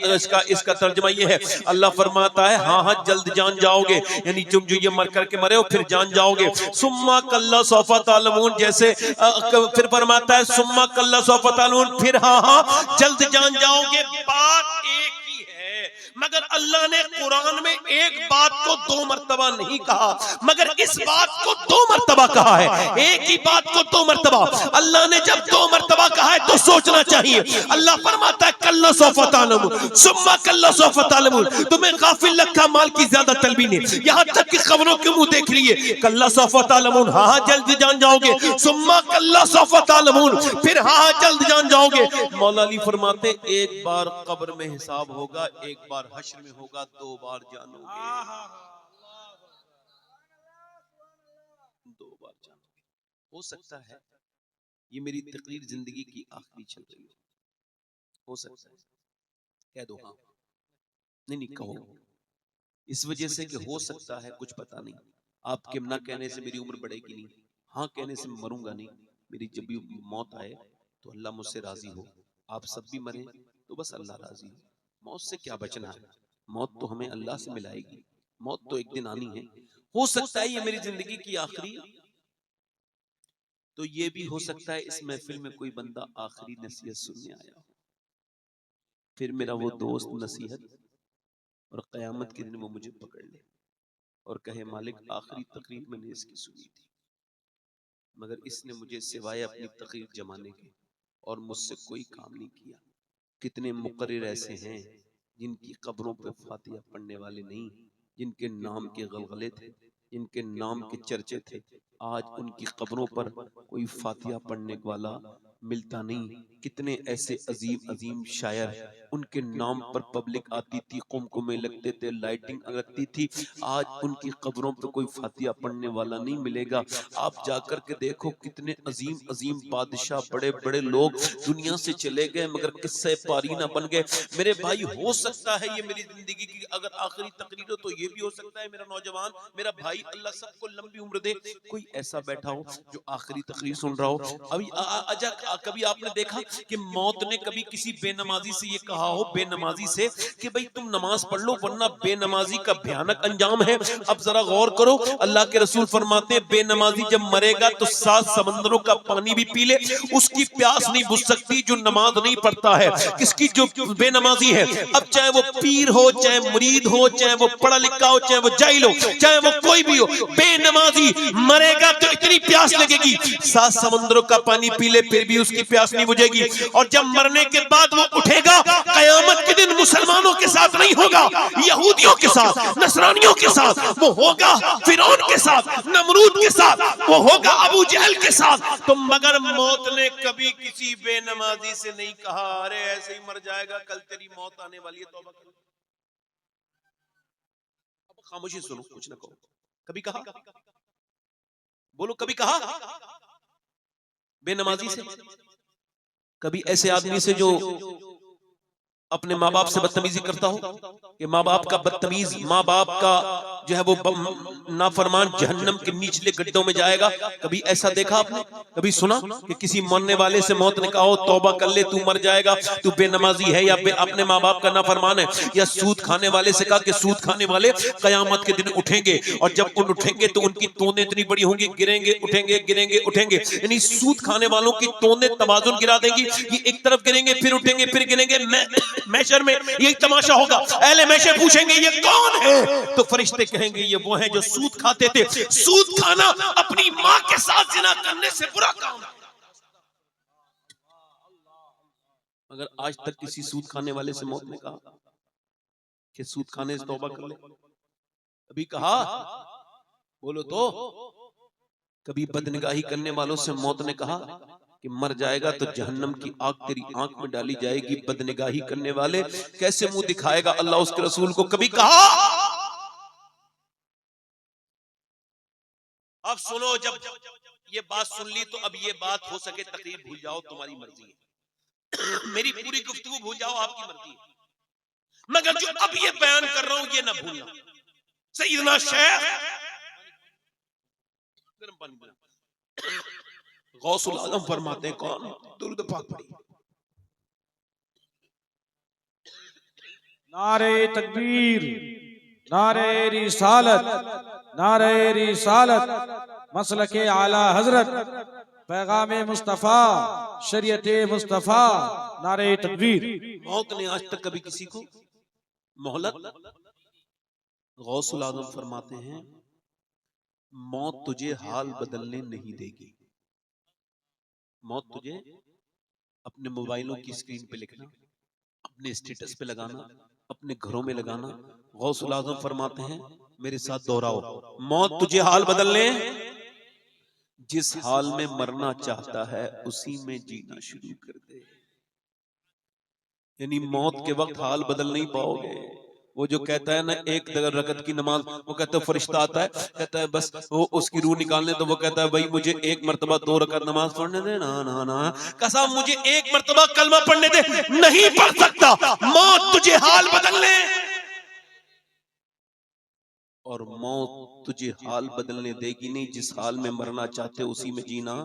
इसका तर्जुमा ये है, अल्लाह फरमाता है हाँ हाँ जल्द जान जाओगे, यानी तुम जो ये मर करके मरे हो फिर जान जाओगे। सुम्मा कल्ला सौफा तालमून, जैसे फिर फरमाता है सुम्मा कल्ला सौफा तालमून, फिर हाँ हाँ जल्द जान जाओगे। बात एक ही है, मगर अल्लाह ने कुरान में एक बात को दो मर्तबा नहीं कहा, मगर इस बात को दो मर्तबा कहा है। एक ही बात को दो मर्तबा, अल्लाह ने जब दो मर्तबा कहा है तो सोचना चाहिए। अल्लाह फरमाता है कल्ला सौफा तालमून सुम्मा कल्ला सौफा तालमून। तुम्हें गाफिल रखा माल की ज्यादा तलबी ने, यहां तक कि खबरों के मुंह देख लिए, कल्ला सौफा तालमून, हाँ हाँ जल्द जान जाओगे, सुम्मा कल्ला सौफा तालमून, फिर हाँ हाँ जल्द जान जाओगे। मौला अली फरमाते एक बार कब्र में हिसाब होगा, एक बार हश्र में होगा, दो बार जानोगे, दो बार जानोगे। हो सकता है ये मेरी तकरीर जिंदगी की आखिरी चल रही हो सकता है, कह दो हाँ, नहीं कहो, इस वजह से कि हो सकता है कुछ पता नहीं, आपके ना कहने से मेरी उम्र बढ़ेगी नहीं, हाँ कहने से मरूंगा नहीं, मेरी जब भी मौत आए तो अल्लाह मुझसे राजी हो, आप सब भी मरे तो बस अल्लाह राजी हो। मौत से क्या बचना है, मौत तो हमें अल्लाह से मिलाएगी, मौत तो एक दिन आनी है। हो सकता है ये मेरी जिंदगी की आखिरी, तो ये भी हो सकता है इस महफिल में कोई बंदा आखिरी नसीहत सुनने आया हो, फिर मेरा वो दोस्त नसीहत, और क़यामत के दिन वो मुझे पकड़ ले और कहे मालिक आखिरी तकरीर मैंने इसकी सुनी थी, मगर इसने मुझे सिवाय अपनी तकरीर जमाने के और मुझसे कोई काम नहीं किया। कितने मुकर्रिर ऐसे हैं जिनकी कब्रों पे फातिहा पढ़ने वाले नहीं, जिनके नाम के गलगले थे, जिनके नाम के चर्चे थे, आज उनकी कब्रों पर कोई फातिहा पढ़ने वाला मिलता नहीं। कितने ऐसे अजीम अजीम शायर, उनके नाम पर पब्लिक आती थी, कुमकुमे लगते थे, लाइटिंग लगती थी, आज उनकी कब्रों पर कोई फातिहा पढ़ने वाला नहीं मिलेगा। आप जाकर के देखो कितने अजीम अजीम बादशाह, बड़े बड़े लोग दुनिया से चले गए मगर किस्से पारी ना बन गए। मेरे भाई हो सकता है ये मेरी जिंदगी की अगर आखिरी तकरीर हो, तो ये भी हो सकता है मेरा नौजवान, मेरा भाई, अल्लाह सबको लंबी उम्र दे, कोई ऐसा बैठा हो जो आखिरी तकरीर सुन रहा हो। अभी कभी आपने देखा कि मौत ने कभी किसी बेनमाजी से ये कहा हो, बेनमाजी से, कि भाई तुम नमाज पढ़ लो वरना बेनमाजी का भयानक अंजाम है। अब जरा गौर करो, अल्लाह के रसूल फरमाते हैं बेनमाजी जब मरेगा तो 7 समंदरों का पानी भी पी ले उसकी प्यास नहीं बुझ सकती जो नमाज नहीं पढ़ता है। किसकी? जो बेनमाजी है। अब चाहे वो पीर हो, चाहे मुरीद हो, चाहे वो पढ़ा लिखा हो, चाहे वो जाहिल हो, चाहे वो कोई भी हो, बेनमाजी मरेगा तो इतनी प्यास लगेगी 7 समंदरों का पानी पी ले फिर भी उसकी प्यास नहीं बुझेगी। और जब मरने के बाद वो उठेगा कयामत के दिन मुसलमानों के साथ नहीं होगा, यहूदियों के साथ, नसरानियों के साथ, वो होगा फिरौन के साथ, नमरूद के साथ, वो होगा अबू जहल के साथ। तो मगर मौत ने कभी किसी बेनमाजी से नहीं कहा अरे ऐसे ही मर जाएगा, कल तेरी मौत आने वाली है, तौबा कर। अब खामोशी सुनो, कुछ ना कहो। कभी कहा? बोलो कभी कहा बेनमाजी से? कभी ऐसे आदमी से जो अपने माँ बाप से बदतमीजी करता हो कि माँ बाप का बदतमीज, माँ बाप का जो है वो नाफरमान जहन्नम के निचले गड्ढों में जाएगा? कभी ऐसा देखा आपने? कभी सुना कि किसी मरने वाले से मौत ने कहा हो तौबा कर ले तू मर जाएगा, तू बेनमाजी है या अपने माँ बाप का नाफरमान है? या सूद खाने वाले से कहा कि सूद खाने वाले कयामत के दिन उठेंगे और जब उन उठेंगे तो उनकी तोंदें इतनी बड़ी होंगी, गिरेंगे उठेंगे गिरेंगे उठेंगे, यानी सूद खाने वालों की तोंदें तवाज़ुन गिरा देंगी, ये एक तरफ गिरेंगे फिर उठेंगे फिर गिरेंगे। महशर में यही तमाशा होगा। अहले महशर पूछेंगे ये कौन है? तो फरिश्ते कहेंगे ये वो हैं जो सूद खाते थे। सूद खाना अपनी माँ के साथ जिना करने से बुरा काम है। अगर आज तक किसी सूद खाने वाले से मौत ने कहा कि सूद खाने से तौबा कर ले? कभी कहा? बोलो तो। कभी बदनिगाही करने वालों से मौत ने कहा कि मर जाएगा तो जहन्नम की आग तेरी आंख में डाली जाएगी? बदनिगाही करने वाले कैसे मुंह दिखाएगा अल्लाह उसके रसूल को? कभी कहा? अब सुनो, जब ये बात सुन ली तो अब ये बात हो सके तकरीर भूल जाओ, तुम्हारी मर्जी है। मेरी पूरी गुफ्तगू भूल जाओ, आपकी मर्जी है। मगर जो अब ये बयान कर रहा हूं ये ना भूलना। सैयदना शेख गर्म पानी बना गौसुल आजम फरमाते हैं, कौन? दुरूद पाक पढ़ी। नारे तकबीर, नारे रिसालत, नारे रिसालत, मसलके आला हजरत, पैगाम मुस्तफा, शरीयत मुस्तफा, नारे तकबीर। मौत ने आज तक कभी किसी को मोहलत? गौसुल आजम फरमाते हैं, मौत तुझे हाल बदलने नहीं देगी। मौत तुझे अपने मोबाइलों की स्क्रीन पे लिखना, अपने स्टेटस पे लगाना, अपने घरों में लगाना। गौसुल आजम फरमाते हैं, मेरे साथ दोहराओ, मौत तुझे हाल बदलने, जिस हाल में मरना चाहता है उसी में जीना शुरू कर दे। यानी मौत के वक्त हाल बदल नहीं पाओगे। वो जो कहता है ना एक रकत की नमाज, वो कहता है फरिश्ता आता है, कहता है बस वो उसकी रूह निकालने, तो वो कहता है भाई मुझे एक मर्तबा 2 रकत नमाज पढ़ने दे। ना ना ना, कसम मुझे एक मर्तबा कलमा पढ़ने दे। नहीं पढ़ सकता, मौत तुझे हाल बदलने, और मौत तुझे हाल बदलने देगी नहीं। जिस हाल में मरना चाहते उसी में जीना।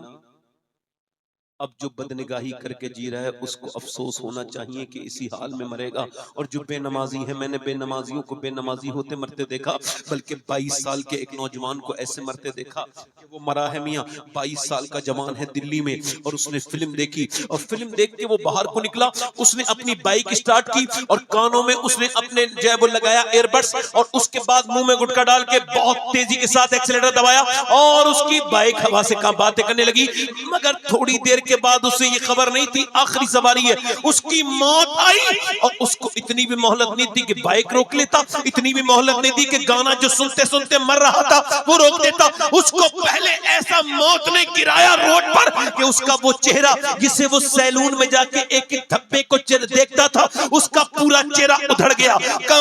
अब जो बदनिगाही करके जी रहा है उसको अफसोस होना चाहिए कि इसी हाल में मरेगा। और जो बेनमाजी है, मैंने बेनमाजियों को बेनमाजी होते मरते देखा, बल्कि 22 साल के एक नौजवान को ऐसे मरते देखा कि वो मरा है मियाँ। 22 साल का जवान है दिल्ली में, और उसने फिल्म देखी, और फिल्म देख के वो बाहर को निकला। उसने अपनी बाइक स्टार्ट की और कानों में उसने अपने जो है वो लगाया एयरबड्स, और उसके बाद मुंह में गुटखा डाल के बहुत तेजी के साथ एक्सीलेटर दबाया, और उसकी बाइक हवा से बातें करने लगी। मगर थोड़ी देर के बाद उसे ये खबर नहीं थी आखिरी सवारी है, उसकी मौत आई। और उसको इतनी भी मोहलत नहीं थी कि बाइक रोक लेता, इतनी भी मोहलत नहीं थी कि गाना जो सुनते सुनते मर रहा था वो रोक देता। उसको पहले ऐसा मौत ने गिराया रोड पर कि उसका वो चेहरा, जिसे वो सैलून में जाके एक एक धब्बे को देखता था, उसका पूरा चेहरा उधड़ गया।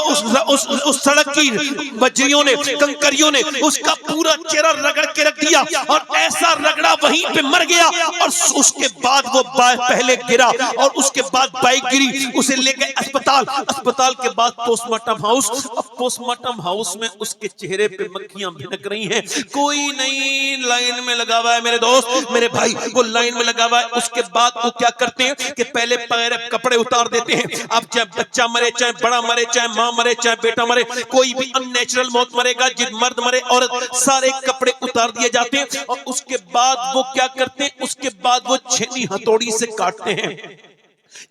उस सड़क की बजरियों ने, कंकरियों ने उसका पूरा चेहरा रगड़ के रख दिया, और ऐसा रगड़ा वहीं पे मर गया। और उसके बाद वो पहले गिरा, और उसके बाद बाइक गिरी, उसे लेके अस्पताल, अस्पताल के बाद पोस्टमार्टम हाउस। अब पोस्टमार्टम हाउस में उसके चेहरे पे मक्खियां भिनक रही हैं। कोई नहीं लाइन में लगा हुआ है मेरे दोस्त, मेरे भाई, वो लाइन में लगा हुआ है। उसके बाद वो क्या करते हैं कि पहले पैर कपड़े उतार देते हैं। अब चाहे बच्चा मरे, चाहे बड़ा मरे, चाहे माँ मरे, चाहे बेटा मरे, कोई भी अननेचुरल मौत मरेगा, जिन मर्द मरे औरत, सारे कपड़े उतार दिए जाते हैं। और उसके बाद वो क्या करते हैं, उसके बाद वो छेनी हथौड़ी से काटते हैं।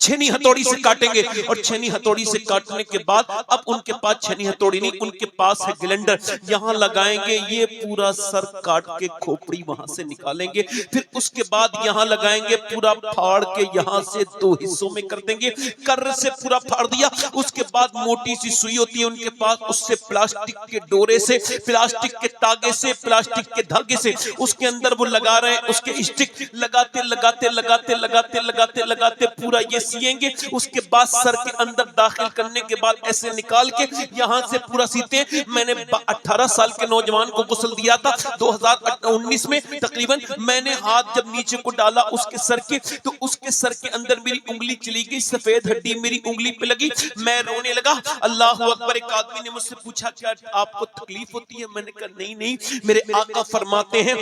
छेनी हथौड़ी से काटेंगे, और छेनी हथौड़ी से काटने के बाद अब उनके पास छेनी हथौड़ी नहीं, उनके पास है ग्राइंडर। यहां लगाएंगे, ये पूरा सर काट के खोपड़ी वहां से निकालेंगे। फिर उसके बाद यहां लगाएंगे, पूरा फाड़ के यहां से 2 हिस्सों में कर देंगे। कर्र से पूरा फाड़ दिया। उसके बाद मोटी सी सुई होती है उनके पास, उससे प्लास्टिक के डोरे से, प्लास्टिक के तागे से, प्लास्टिक के धागे से उसके अंदर वो लगा रहे हैं। उसके स्टिक लगाते लगाते लगाते लगाते लगाते लगाते पूरा ये सिएंगे। उसके बाद सर के अंदर दाखिल करने के बाद ऐसे निकाल के यहां से पूरा सीते हैं। मैंने 18 साल के नौजवान को गुस्ल दिया था 2019 में तकरीबन। मैंने हाथ जब नीचे को डाला उसके सर के, तो उसके सर के अंदर मेरी उंगली चली गई, सफेद हड्डी मेरी उंगली पे लगी। मैं रोने लगा, अल्लाह अकबर। एक आदमी ने मुझसे पूछा, क्या आपको तकलीफ होती है? मैंने कहा नहीं नहीं। मेरे आका फरमाते हैं,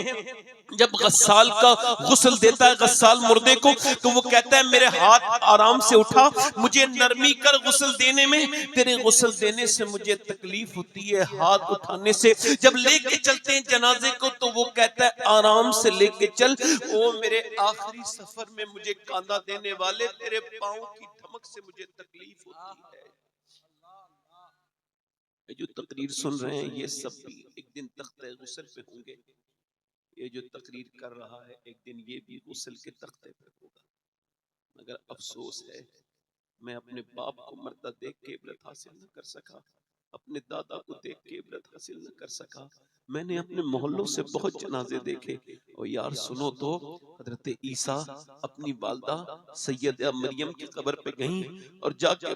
जब गस्साल का गुस्ल देता है गस्साल मुर्दे को, तो वो कहता है मेरे हाथ आराम से उठा, मुझे नरमी कर गुस्ल देने में, तेरे गुस्ल देने से मुझे तकलीफ होती है हाथ उठाने से। जब लेके चलते हैं जनाजे को, तो वो कहता है आराम से लेके चल, ओ मेरे आखिरी सफर में मुझे कांधा देने वाले, तेरे पांव की धमक से मुझे तकलीफ होती है। ये जो तकरीर सुन रहे हैं ये सब भी एक दिन तख्ते गुस्ल पे होंगे। ये जो तकरीर कर रहा है एक दिन ये भी गुस्ल के तख्ते पे होगा। मगर अफसोस है मैं अपने बाप को मरता देख के इबरत हासिल न कर सका, अपने दादा को देख के इबरत हासिल न कर सका। मैंने अपने मोहल्लों से बहुत जनाजे देखे। और यार सुनो तो, हजरत ईसा अपनी वालदा सैयदा मरियम की कब्र पे गईं और जाके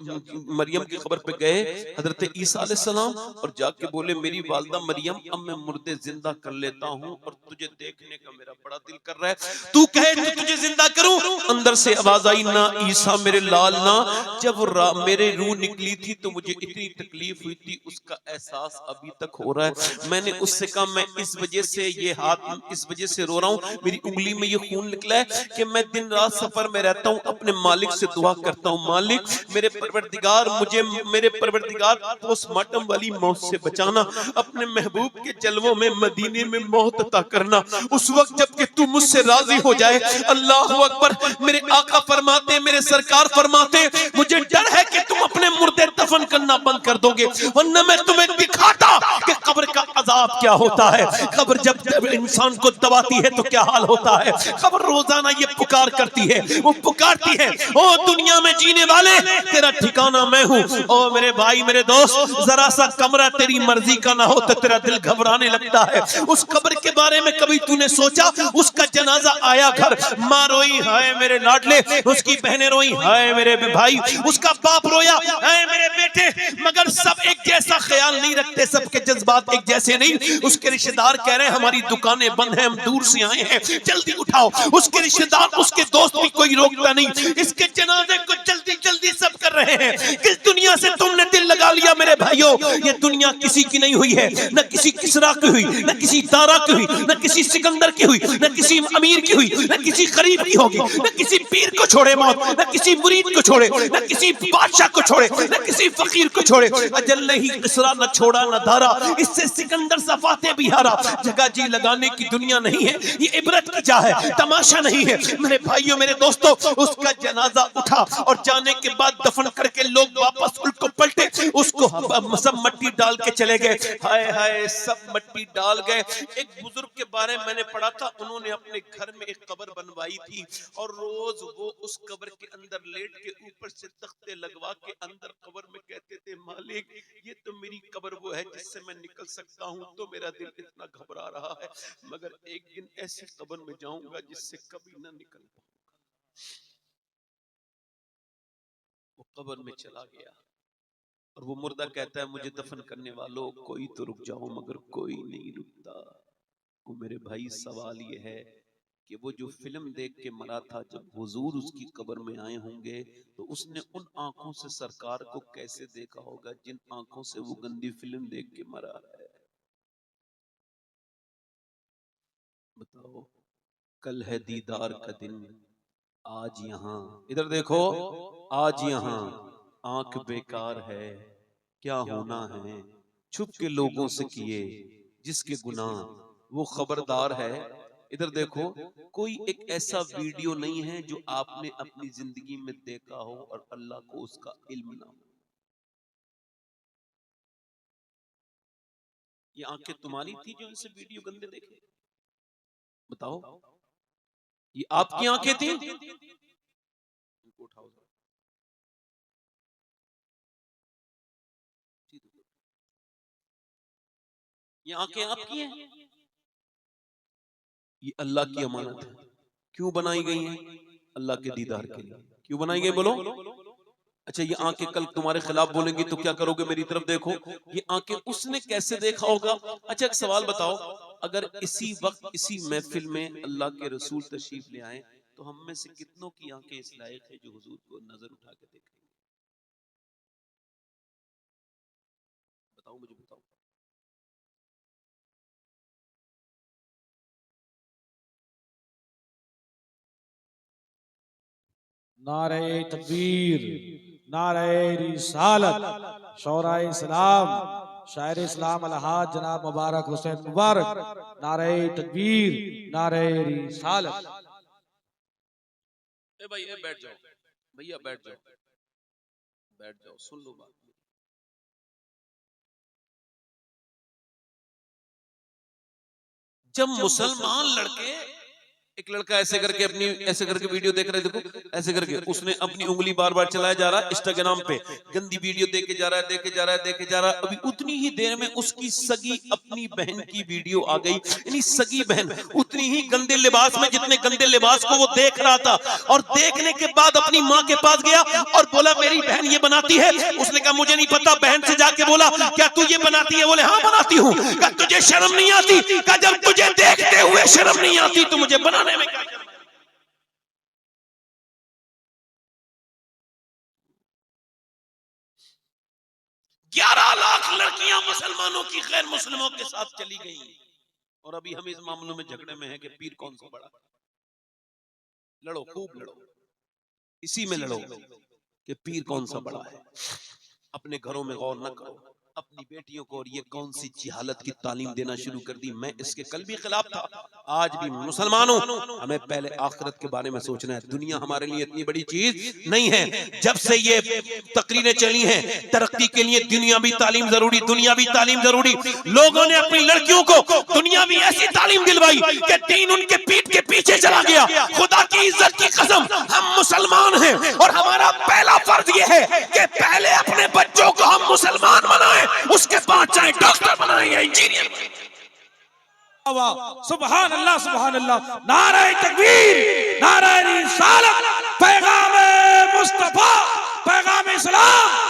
मरियम की कब्र पे गए हजरत ईसा अलैहिस्सलाम और जाके बोले, मेरी वालदा मरियम, अब मैं मुर्दे जिंदा कर लेता हूँ और तुझे देखने का मेरा बड़ा दिल कर रहा है, तू कहे तो तुझे जिंदा करूं। अंदर से आवाज आई, ना ईसा मेरे लाल ना। जब मेरे रूह निकली थी तो मुझे इतनी तकलीफ हुई थी, उसका एहसास अभी तक हो रहा है। मैंने उससे कहा, मैं इस वजह से ये हाथ इस वजह से रो रहा हूँ, मेरी उंगली में ये खून निकला है कि मैं दिन रात सफर में रहता हूँ, अपने मालिक से दुआ करता हूँ, मालिक मेरे परवरदिगार मुझे, मेरे परवरदिगार पोस्टमार्टम वाली मौत से बचाना, अपने महबूब के जलवों में मदीने में मौत अता करना, उस वक्त जबकि तू मुझसे राजी हो जाए। अल्लाह अकबर। मेरे आका फरमाते, मेरे सरकार फरमाते, मुझे डर है कि तुम अपने मुर्दे दफन करना बंद कर दोगे, वरना मैं तुम्हें दिखाता कि कब्र का अजाब क्या होता है। कब्र जब इंसान को दबाती है तो क्या हाल होता है। कब्र रोजाना ये पुकार करती है, वो पुकारती है, ओ दुनिया में जीने वाले, तेरा ठिकाना मैं हूँ। ओ मेरे भाई, मेरे दोस्त, जरा सा कमरा तेरी मर्जी का ना हो तो तेरा दिल घबराने लगता है। उस कब्र के बारे में कभी तूने सोचा? उसका जनाजा आया घर, माँ रोई हाय मेरे लाडले, उसकी बहनें रोई हाय मेरे भाई, उसका बाप रोया हाय मेरे बेटे, मगर सब एक जैसा ख्याल नहीं रखते, सबके जज्बात एक जैसे नहीं। उसके रिश्तेदार कह रहे हैं हमारी दुकानें बंद हैं, हम दूर से आए हैं, जल्दी उठाओ। उसके रिश्तेदार, उसके दोस्त भी कोई रोकता नहीं, इसके जनाजे को जल्दी जल्दी सब कर रहे हैं। किस दुनिया से तुमने दिल लगा लिया मेरे भाइयों? ये दुनिया किसी की नहीं हुई है, न किसी किसरा की हुई, न किसी दारा की हुई, न किसी सिकंदर की हुई, न किसी अमीर की हुई, न किसी गरीब की होगी। न किसी पीर को छोड़े मौत, न किसी मुरीद को छोड़े, न किसी बादशाह को छोड़े, न किसी फकीर को छोड़े। अजल ने ही किसरा न छोड़ा न दारा, इससे सिकंदर सफाते भी हारा। जगह जी लगाने की दुनिया नहीं है, ये इबरत की जा है, तमाशा नहीं है। मेरे भाइयों, मेरे दोस्तों, उसका जनाजा उठा और जाने के बाद दफन करके लोग वापस उनको पलटे, उसको सब मट्टी डाल के चले गए। हाय हाय, सब मट्टी डाल गए। एक बुजुर्ग के बारे में मैंने पढ़ा था, उन्होंने अपने घर में एक कब्र बनवाई थी और रोज वो उस कब्र के अंदर लेट के ऊपर से तख्ते लगवा के अंदर कब्र में कहते थे, मालिक ये तो मेरी कब्र वो है जिससे मैं निकल सकता हूँ, तो मेरा दिल इतना घबरा रहा है, मगर एक दिन ऐसी कब्र में जाऊंगा जिससे कभी ना निकल पाऊंगा। वो कब्र में चला गया और वो मुर्दा कहता है, मुझे दफन करने वालों कोई तो रुक जाओ, मगर कोई नहीं रुकता। वो मेरे भाई, सवाल ये है कि वो जो फिल्म देख के मरा था, जब हुजूर उसकी कब्र में आए होंगे तो उसने उन आंखों से सरकार को कैसे देखा होगा जिन आंखों से वो गंदी फिल्म देख के मरा है। बताओ, कल है दीदार का दिन, आज यहाँ, इधर देखो, आज यहाँ आंख बेकार है, क्या होना है छुप के लोगों से किए जिसके गुनाह वो खबरदार है। इधर देखो, कोई एक ऐसा वीडियो नहीं है जो आपने अपनी जिंदगी में देखा हो और अल्लाह को उसका इल्म ना हो। ये आंखें तुम्हारी थी जो इनसे वीडियो गंदे देखे? बताओ, ये आपकी आंखें थी? इनको उठाओ जरा। ये आंखें आपकी हैं? ये अल्लाह की अमानत है। क्यों बनाई गई है? अल्लाह के दीदार के लिए। क्यों बनाई गई बोलो? अच्छा, ये आंखें कल तुम्हारे खिलाफ बोलेंगी तो क्या करोगे? मेरी तरफ देखो, ये आंखें उसने कैसे देखा होगा? अच्छा, एक सवाल बताओ, अगर इसी वक्त इसी महफिल में अल्लाह के रसूल तशरीफ ले आए तो हम में से कितनों की आंखें इस लायक है जो हुजूर को नजर उठा के देखेंगे? बताओ, मुझे बताओ। नारे तकबीर, नारे रिसालत, शौराए इस्लाम, शायर इस्लाम अलहाज जनाब मुबारक हुसैन मुबारक, नारे तकबीर, नारे रिसालत। ए भाई, ए बैठ जाओ भैया, बैठ जाओ, बैठ जाओ, सुन लो बात। जब मुसलमान लड़के एक लड़का ऐसे करके अपनी ऐसे करके वीडियो देख रहे, देखो ऐसे करके उसने अपनी उंगली बार बार चलाया जा रहा है इंस्टाग्राम पे, गंदी वीडियो देखे जा रहा है, देखे जा रहा है, देखे जा रहा है। अभी उतनी ही देर में उसकी सगी अपनी बहन की वीडियो आ गई, यानी सगी बहन उतनी ही गंदे लिबास में जितने गंदे लिबास को वो देख रहा था, और देखने के बाद अपनी माँ के पास गया और बोला मेरी बहन ये बनाती है। उसने कहा मुझे नहीं पता। बहन से जाके बोला क्या तू ये बनाती है? बोले हाँ बनाती हूँ। क्या तुझे शर्म नहीं आती? क्या जब तुझे देखते हुए शर्म नहीं आती तो मुझे बनाने में क्या शर्म है? 11 लाख लड़कियां मुसलमानों की गैर मुस्लिमों के साथ चली गई, और अभी हम इस मामलों में झगड़े में हैं कि पीर कौन सा बड़ा। लड़ो, खूब लड़ो, इसी में लड़ो कि पीर कौन सा बड़ा है। अपने घरों में गौर न करो, अपनी बेटियों को और ये कौन सी जिहालत की तालीम देना शुरू कर दी। मैं इसके कल भी खिलाफ था, आज भी। मुसलमानों, हमें पहले आखिरत के बारे में सोचना है। दुनिया हमारे लिए इतनी बड़ी चीज नहीं है। जब से ये तकरीरें चली हैं तरक्की के लिए दुनियावी तालीम जरूरी, दुनियावी तालीम जरूरी, लोगों ने अपनी लड़कियों को दुनियावी ऐसी तालीम दिलवाई कि दीन उनके पीठ के पीछे चला गया। खुदा की इज्जत की कसम, हम मुसलमान हैं और हमारा पहला फर्ज ये है कि पहले अपने बच्चों को हम मुसलमान बनाएं, उसके बाद चाहे डॉक्टर बनाएं या इंजीनियर बनाएं। सुभान अल्लाह, सुभान अल्लाह। नारे तकबीर, नारे रिसालत, पैगाम मुस्तफा, पैगाम इस्लाम।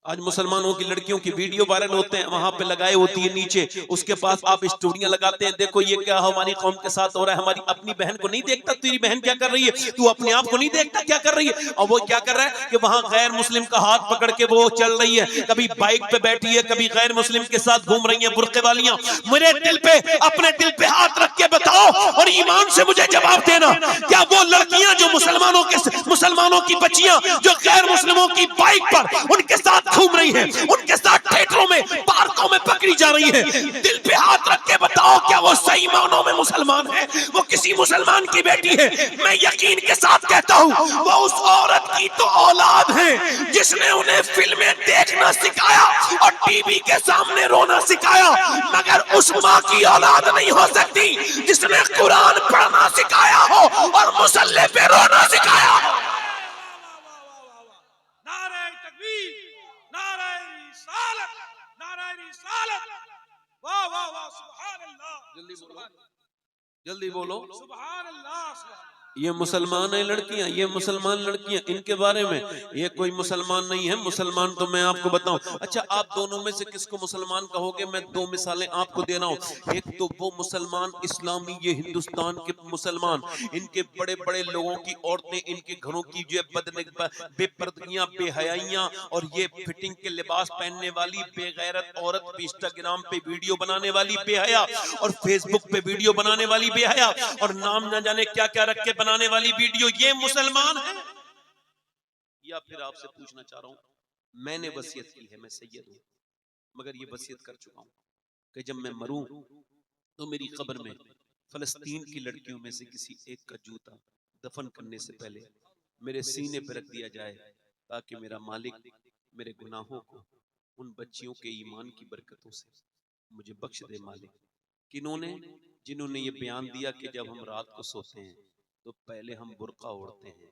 आज मुसलमानों की लड़कियों की वीडियो वायरल होते हैं, वहां पे लगाए होती है नीचे, उसके पास आप स्टोरियां लगाते हैं, देखो ये क्या हमारी कौम के साथ हो रहा है। हमारी अपनी बहन को नहीं देखता तेरी बहन क्या कर रही है, तू अपने आप को नहीं देखता क्या कर रही है। और वो क्या कर रहा है कि वहां गैर मुस्लिम का हाथ पकड़ के वो चल रही है, कभी बाइक पे बैठी है, कभी गैर मुस्लिम के साथ घूम रही है बुर्के वालियां। मेरे दिल पे, अपने दिल पे हाथ रख के बताओ और ईमान से मुझे जवाब देना, क्या वो लड़कियां जो मुसलमानों की बच्चियां जो गैर मुस्लिमों की बाइक पर उनके साथ घूम रही है, उनके साथ थिएटरों में, पार्कों में पकड़ी जा रही है, दिल पे हाथ रख के बताओ क्या वो सही मानों में मुसलमान है? वो किसी मुसलमान की बेटी है? मैं यकीन के साथ कहता हूं वो उस औरत की तो औलाद है जिसने उन्हें फिल्में देखना सिखाया और टीवी के सामने रोना सिखाया, मगर उस माँ की औलाद नहीं हो सकती जिसने कुरान पढ़ना सिखाया हो और मुसल्ले पे रोना सिखाया हो। नारे तकबीर, नारे रिसालत, नारे रिसालत। वाह वाह वाह, सुभान अल्लाह। जल्दी बोलो, जल्दी बोलो। सुभान अल्लाह, सुभान। ये मुसलमान है लड़कियां, ये मुसलमान लड़कियां, इनके बारे में ये कोई मुसलमान नहीं है। मुसलमान तो मैं आपको बताऊं। अच्छा, आप दोनों में से किसको मुसलमान कहोगे? मैं 2 मिसालें आपको दे रहा हूं। एक तो वो मुसलमान इस्लामी, ये हिंदुस्तान के मुसलमान, इनके बड़े बड़े लोगों की औरतें, इनके घरों की जो बेपर्दगियां, बेहयाइयां और ये फिटिंग के लिबास पहनने वाली बेगैरत औरत, इंस्टाग्राम पे वीडियो बनाने वाली बेहया और फेसबुक पे वीडियो बनाने वाली बेहया और नाम न जाने क्या क्या रख के बनाने वाली वीडियो, ये मुसलमान है? या फिर आपसे पूछना चाह रहा हूं, मैंने वसीयत की है, मैं सैयद हूं, मगर ये वसीयत कर चुका हूं कि जब मैं मरूं तो मेरी कब्र में फलस्तीन की लड़कियों में से किसी एक का जूता दफन करने से पहले मेरे सीने पर रख दिया जाए, ताकि मेरा मालिक मेरे गुनाहों को उन बच्चियों के ईमान की बरकतों से मुझे बख्श दे। मालिक किन्होंने? जिन्होंने ये बयान दिया कि जब हम रात को सोते हैं तो पहले हम बुर्का ओढ़ते हैं,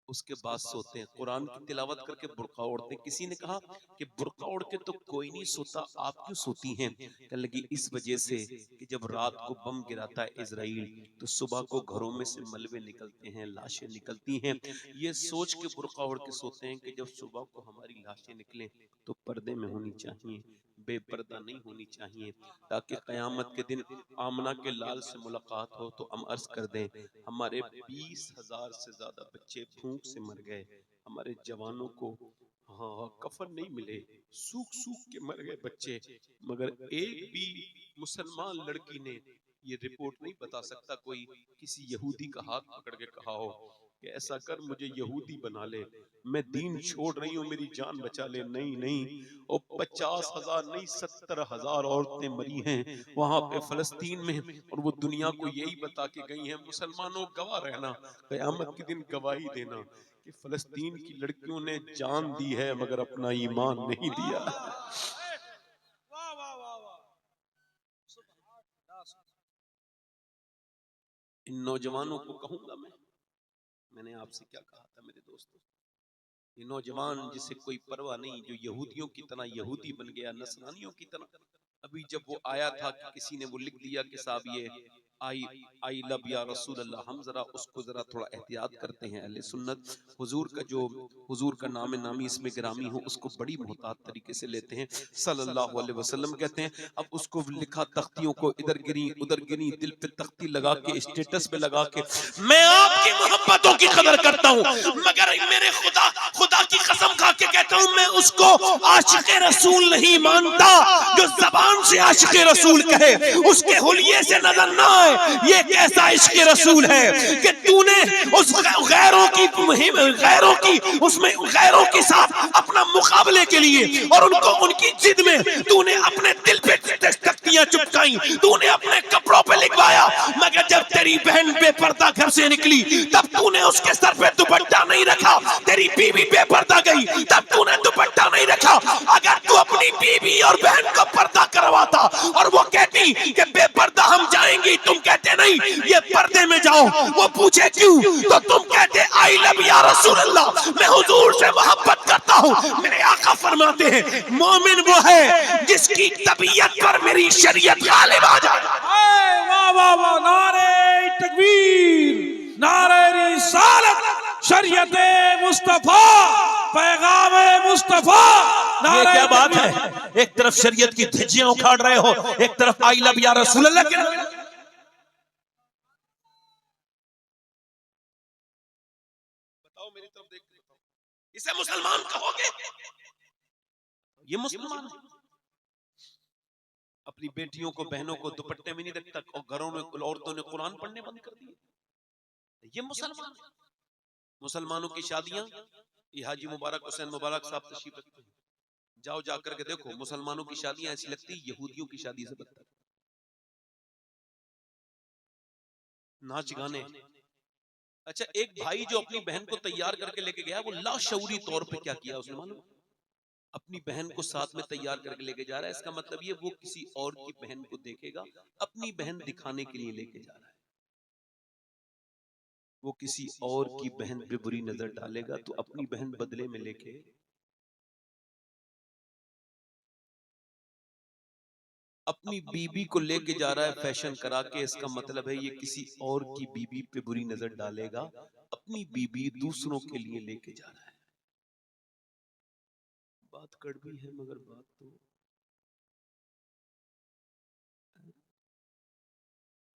उसके बाद सोते हैं। कुरान की तिलावत करके बुर्का ओढ़ते हैं। किसी ने कहा कि बुर्का ओढ़ के तो कोई नहीं सोता, आप क्यों सोती हैं? कहने लगी इस वजह से कि जब रात को बम गिराता है इजराइल तो सुबह को घरों में से मलबे निकलते हैं, लाशें निकलती हैं। ये सोच के बुर्का ओढ़ के सोते हैं कि जब सुबह को हमारी लाशें निकलें तो पर्दे में होनी चाहिए, बेपर्दा नहीं होनी चाहिए, ताकि कयामत के दिन आमना के लाल से मुलाकात हो तो हम अर्ज कर दें हमारे 20,000 से ज्यादा बच्चे भूख से मर गए, हमारे जवानों को हाँ कफन नहीं मिले, सूख सूख के मर गए बच्चे, मगर एक भी मुसलमान लड़की ने ये रिपोर्ट नहीं बता सकता कोई किसी यहूदी का हाथ पकड़ के कहा हो कि ऐसा कर मुझे यहूदी बना ले, मैं दीन छोड़ रही हूँ, मेरी जान बचा ले। नहीं नहीं, और 50,000 नहीं 70,000 औरतें मरी हैं वहां पे फलस्तीन में, और वो दुनिया को यही बता के गई हैं मुसलमानों गवाह रहना, कयामत के दिन गवाही देना कि फलस्तीन की लड़कियों ने जान दी है मगर अपना ईमान नहीं दिया। इन नौजवानों को कहूंगा मैंने आपसे क्या कहा था मेरे दोस्तों, ये नौजवान जिसे कोई परवाह नहीं, जो यहूदियों की तरह यहूदी बन गया, नसरानियों की तरह। अभी जब वो आया था कि किसी ने वो लिख दिया कि साहब ये आई लव या रसूल अल्लाह, हम जरा उसको जरा थोड़ा एहतियात करते हैं। अहले सुन्नत हुजूर का जो हुजूर का नाम नामी इसमें गिरामी हो उसको बड़ी मोहतात तरीके से लेते हैं। सल्लल्लाहु अलैहि वसल्लम कहते हैं, अब उसको लिखा तख्तियों को इधर गिरी उधर गिरी, दिल पे तख्ती लगा के स्टेटस पे लगा के, मैं आपकी मोहब्बतों की कदर करता हूँ, मगर मेरे खुदा की कसम खा के कहता हूँ मैं उसको आशिक़े रसूल नहीं मानता। जो जबान से आशिक़े रसूल कहे उसके हुलिये से नजर ना आए, ये कैसा इश्क़े रसूल है कि तूने उस गैरों की उसमें गैरों के साथ अपना मुकाबले के लिए और उनको उनकी जिद में तूने अपने दिल पे तख्तियां चिपकाई, तूने अपने कपड़ों पे लिखवाया। मगर जब तेरी बहन बेपर्दा घर से निकली तब तूने उसके सर पे दुपट्टा नहीं रखा। तेरी बीवी बेपर्दा गई तब तूने दुपट्टा नहीं रखा। अगर तू अपनी बीवी और बहन को पर्दा करवाता और वो कहती कि बेपर्दा हम जाएंगी, तुम कहते नहीं ये पर्दे में जाओ, वो पूछे क्यों तो तुम कहते आई लव या रसूल अल्लाह, मैं हुजूर से मोहब्बत करता हूँ। मेरे आका फरमाते हैं मोमिन वो है जिसकी तबीयत पर मेरी शरीयत गालिब आ जाए। वाह वाह वाह, नारे तकबीर, नारे रिसालत, शरीयत मुस्तफा, पैगाम मुस्तफा। ये क्या बात है, एक तरफ शरीयत की धज्जियां उखाड़ रहे हो, एक तरफ आई लव या रसूल अल्लाह के नाम। बताओ मेरी तरफ देख के बताओ, इसे मुसलमान कहोगे? ये मुसलमान है। अपनी बेटियों को बहनों को दुपट्टे में नहीं रखता और घरों में औरतों ने कुरान पढ़ने बंद कर दिए। ये मुसलमान है। मुसलमानों की शादियां, ये हाजी मुबारक हुसैन मुबारक साहब तशरीफ रखते हैं, जाओ जाकर के देखो, मुसलमानों की शादियां ऐसी लगती यहूदियों की शादी से बदतर। नाच गाने। अच्छा, एक भाई जो अपनी बहन को तैयार करके लेके गया, वो लाशऊरी तौर पे क्या किया उसने मालूम? अपनी बहन को साथ में तैयार करके लेके जा रहा है। इसका मतलब ये वो किसी और की बहन को देखेगा, अपनी बहन दिखाने के लिए लेके जा रहा है। वो किसी और की बहन पे बुरी नजर डालेगा तो अपनी बहन बदले में लेके अपनी बीबी को लेके जा रहा है फैशन करा के। इसका मतलब है ये किसी और की बीबी पे बुरी नजर डालेगा, अपनी बीबी दूसरों के लिए लेके जा रहा है। बात कड़वी है मगर बात तो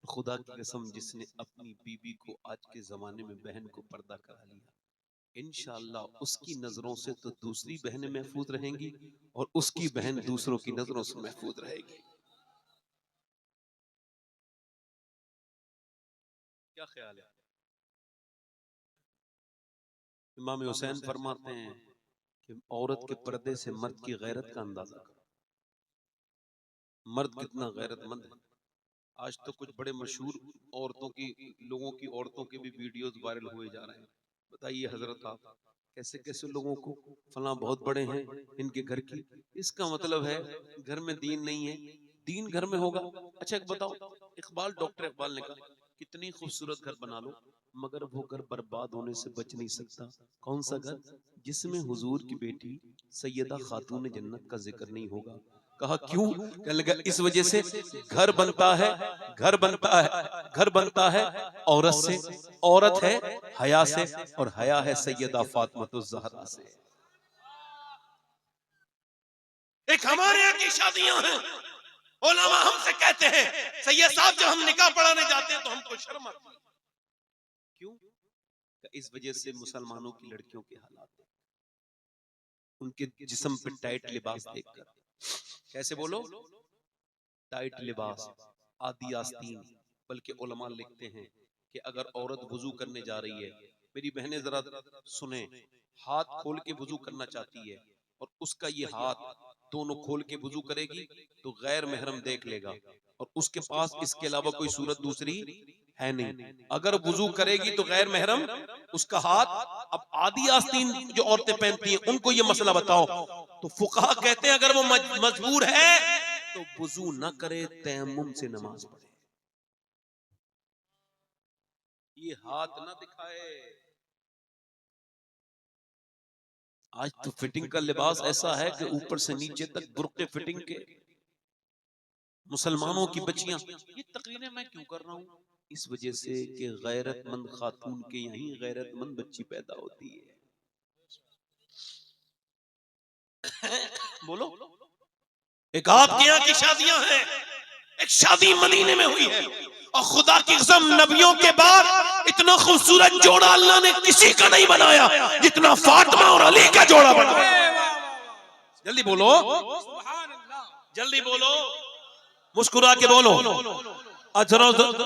खुदा की कसम, जिसने अपनी बीबी को आज के जमाने में बहन को पर्दा करा लिया, इंशाअल्लाह उसकी नजरों से तो दूसरी बहनें महफूज रहेंगी और उसकी बहन दूसरों की नजरों से महफूज रहेगी। क्या ख्याल है? इमाम हुसैन फरमाते हैं कि औरत के पर्दे से मर्द की गैरत का अंदाजा करो, मर्द कितना गैरतमंद है। आज तो कुछ बड़े मशहूर औरतों की, लोगों की औरतों के भी वीडियोस वायरल हुए जा रहे हैं। बताइए हजरत, आप कैसे कैसे लोगों को फला बहुत बड़े हैं इनके घर की। इसका मतलब है घर में दीन नहीं है, दीन घर में होगा। अच्छा एक बताओ, इकबाल, डॉक्टर इकबाल ने कहा कितनी खूबसूरत घर बना लो मगर वो घर बर्बाद होने से बच नहीं सकता। कौन सा घर? जिसमें हुजूर की बेटी सैयदा खातून जन्नत का जिक्र नहीं होगा। कहा क्यों? कहने लगा इस वजह से घर बनता है, घर बनता है, घर बनता है औरत से, औरत है हया से, और हया है सैयदा फातिमातुज़ ज़हरा से। एक हमारे यहाँ की शादियां हैं, उलमा हमसे कहते हैं सैयद साहब जब हम निकाह पढ़ाने जाते हैं तो हमको शर्म आती है। क्यों? इस वजह से मुसलमानों की लड़कियों के हालात, उनके जिस्म पे टाइट लिबास देखकर, कैसे बोलो, टाइट लिबास, आदि आस्तीन। बल्कि उलमा लिखते हैं कि अगर औरत वुजू करने जा रही है, मेरी बहनें जरा सुने, हाथ खोल के वुजू करना चाहती है और उसका ये हाथ दोनों खोल के वुजू करेगी तो गैर महरम देख लेगा और उसके पास इसके अलावा कोई सूरत दूसरी है नहीं। अगर वुजू करेगी तो गैर महरम उसका हाथ। अब आदि आस्तीन जो औरतें पहनती हैं उनको ये मसला बताओ, तो फुकहा कहते हैं अगर वो मजबूर है तो वुजू न करे, तयम्मुम से नमाज पढ़े। ये हाथ ना दिखाए। आज तो फिटिंग का लिबास ऐसा है कि ऊपर से नीचे तक बुर्के फिटिंग के मुसलमानों की बच्चियां। ये तकरीरें मैं क्यों कर रहा हूं? इस वजह से कि गैरतमंद खातून के यहीं गैरतमंद बच्ची पैदा होती है। बोलो, एक आपके यहाँ की शादियां हैं, एक शादी मदीने में हुई है और खुदा की कसम नबियों के बाद इतना खूबसूरत जोड़ा अल्लाह ने किसी का नहीं बनाया जितना फातिमा और अली का जोड़ा बनाया। जल्दी बोलो, सुभान अल्लाह। जल्दी बोलो, मुस्कुरा के बोलो। अच्छा,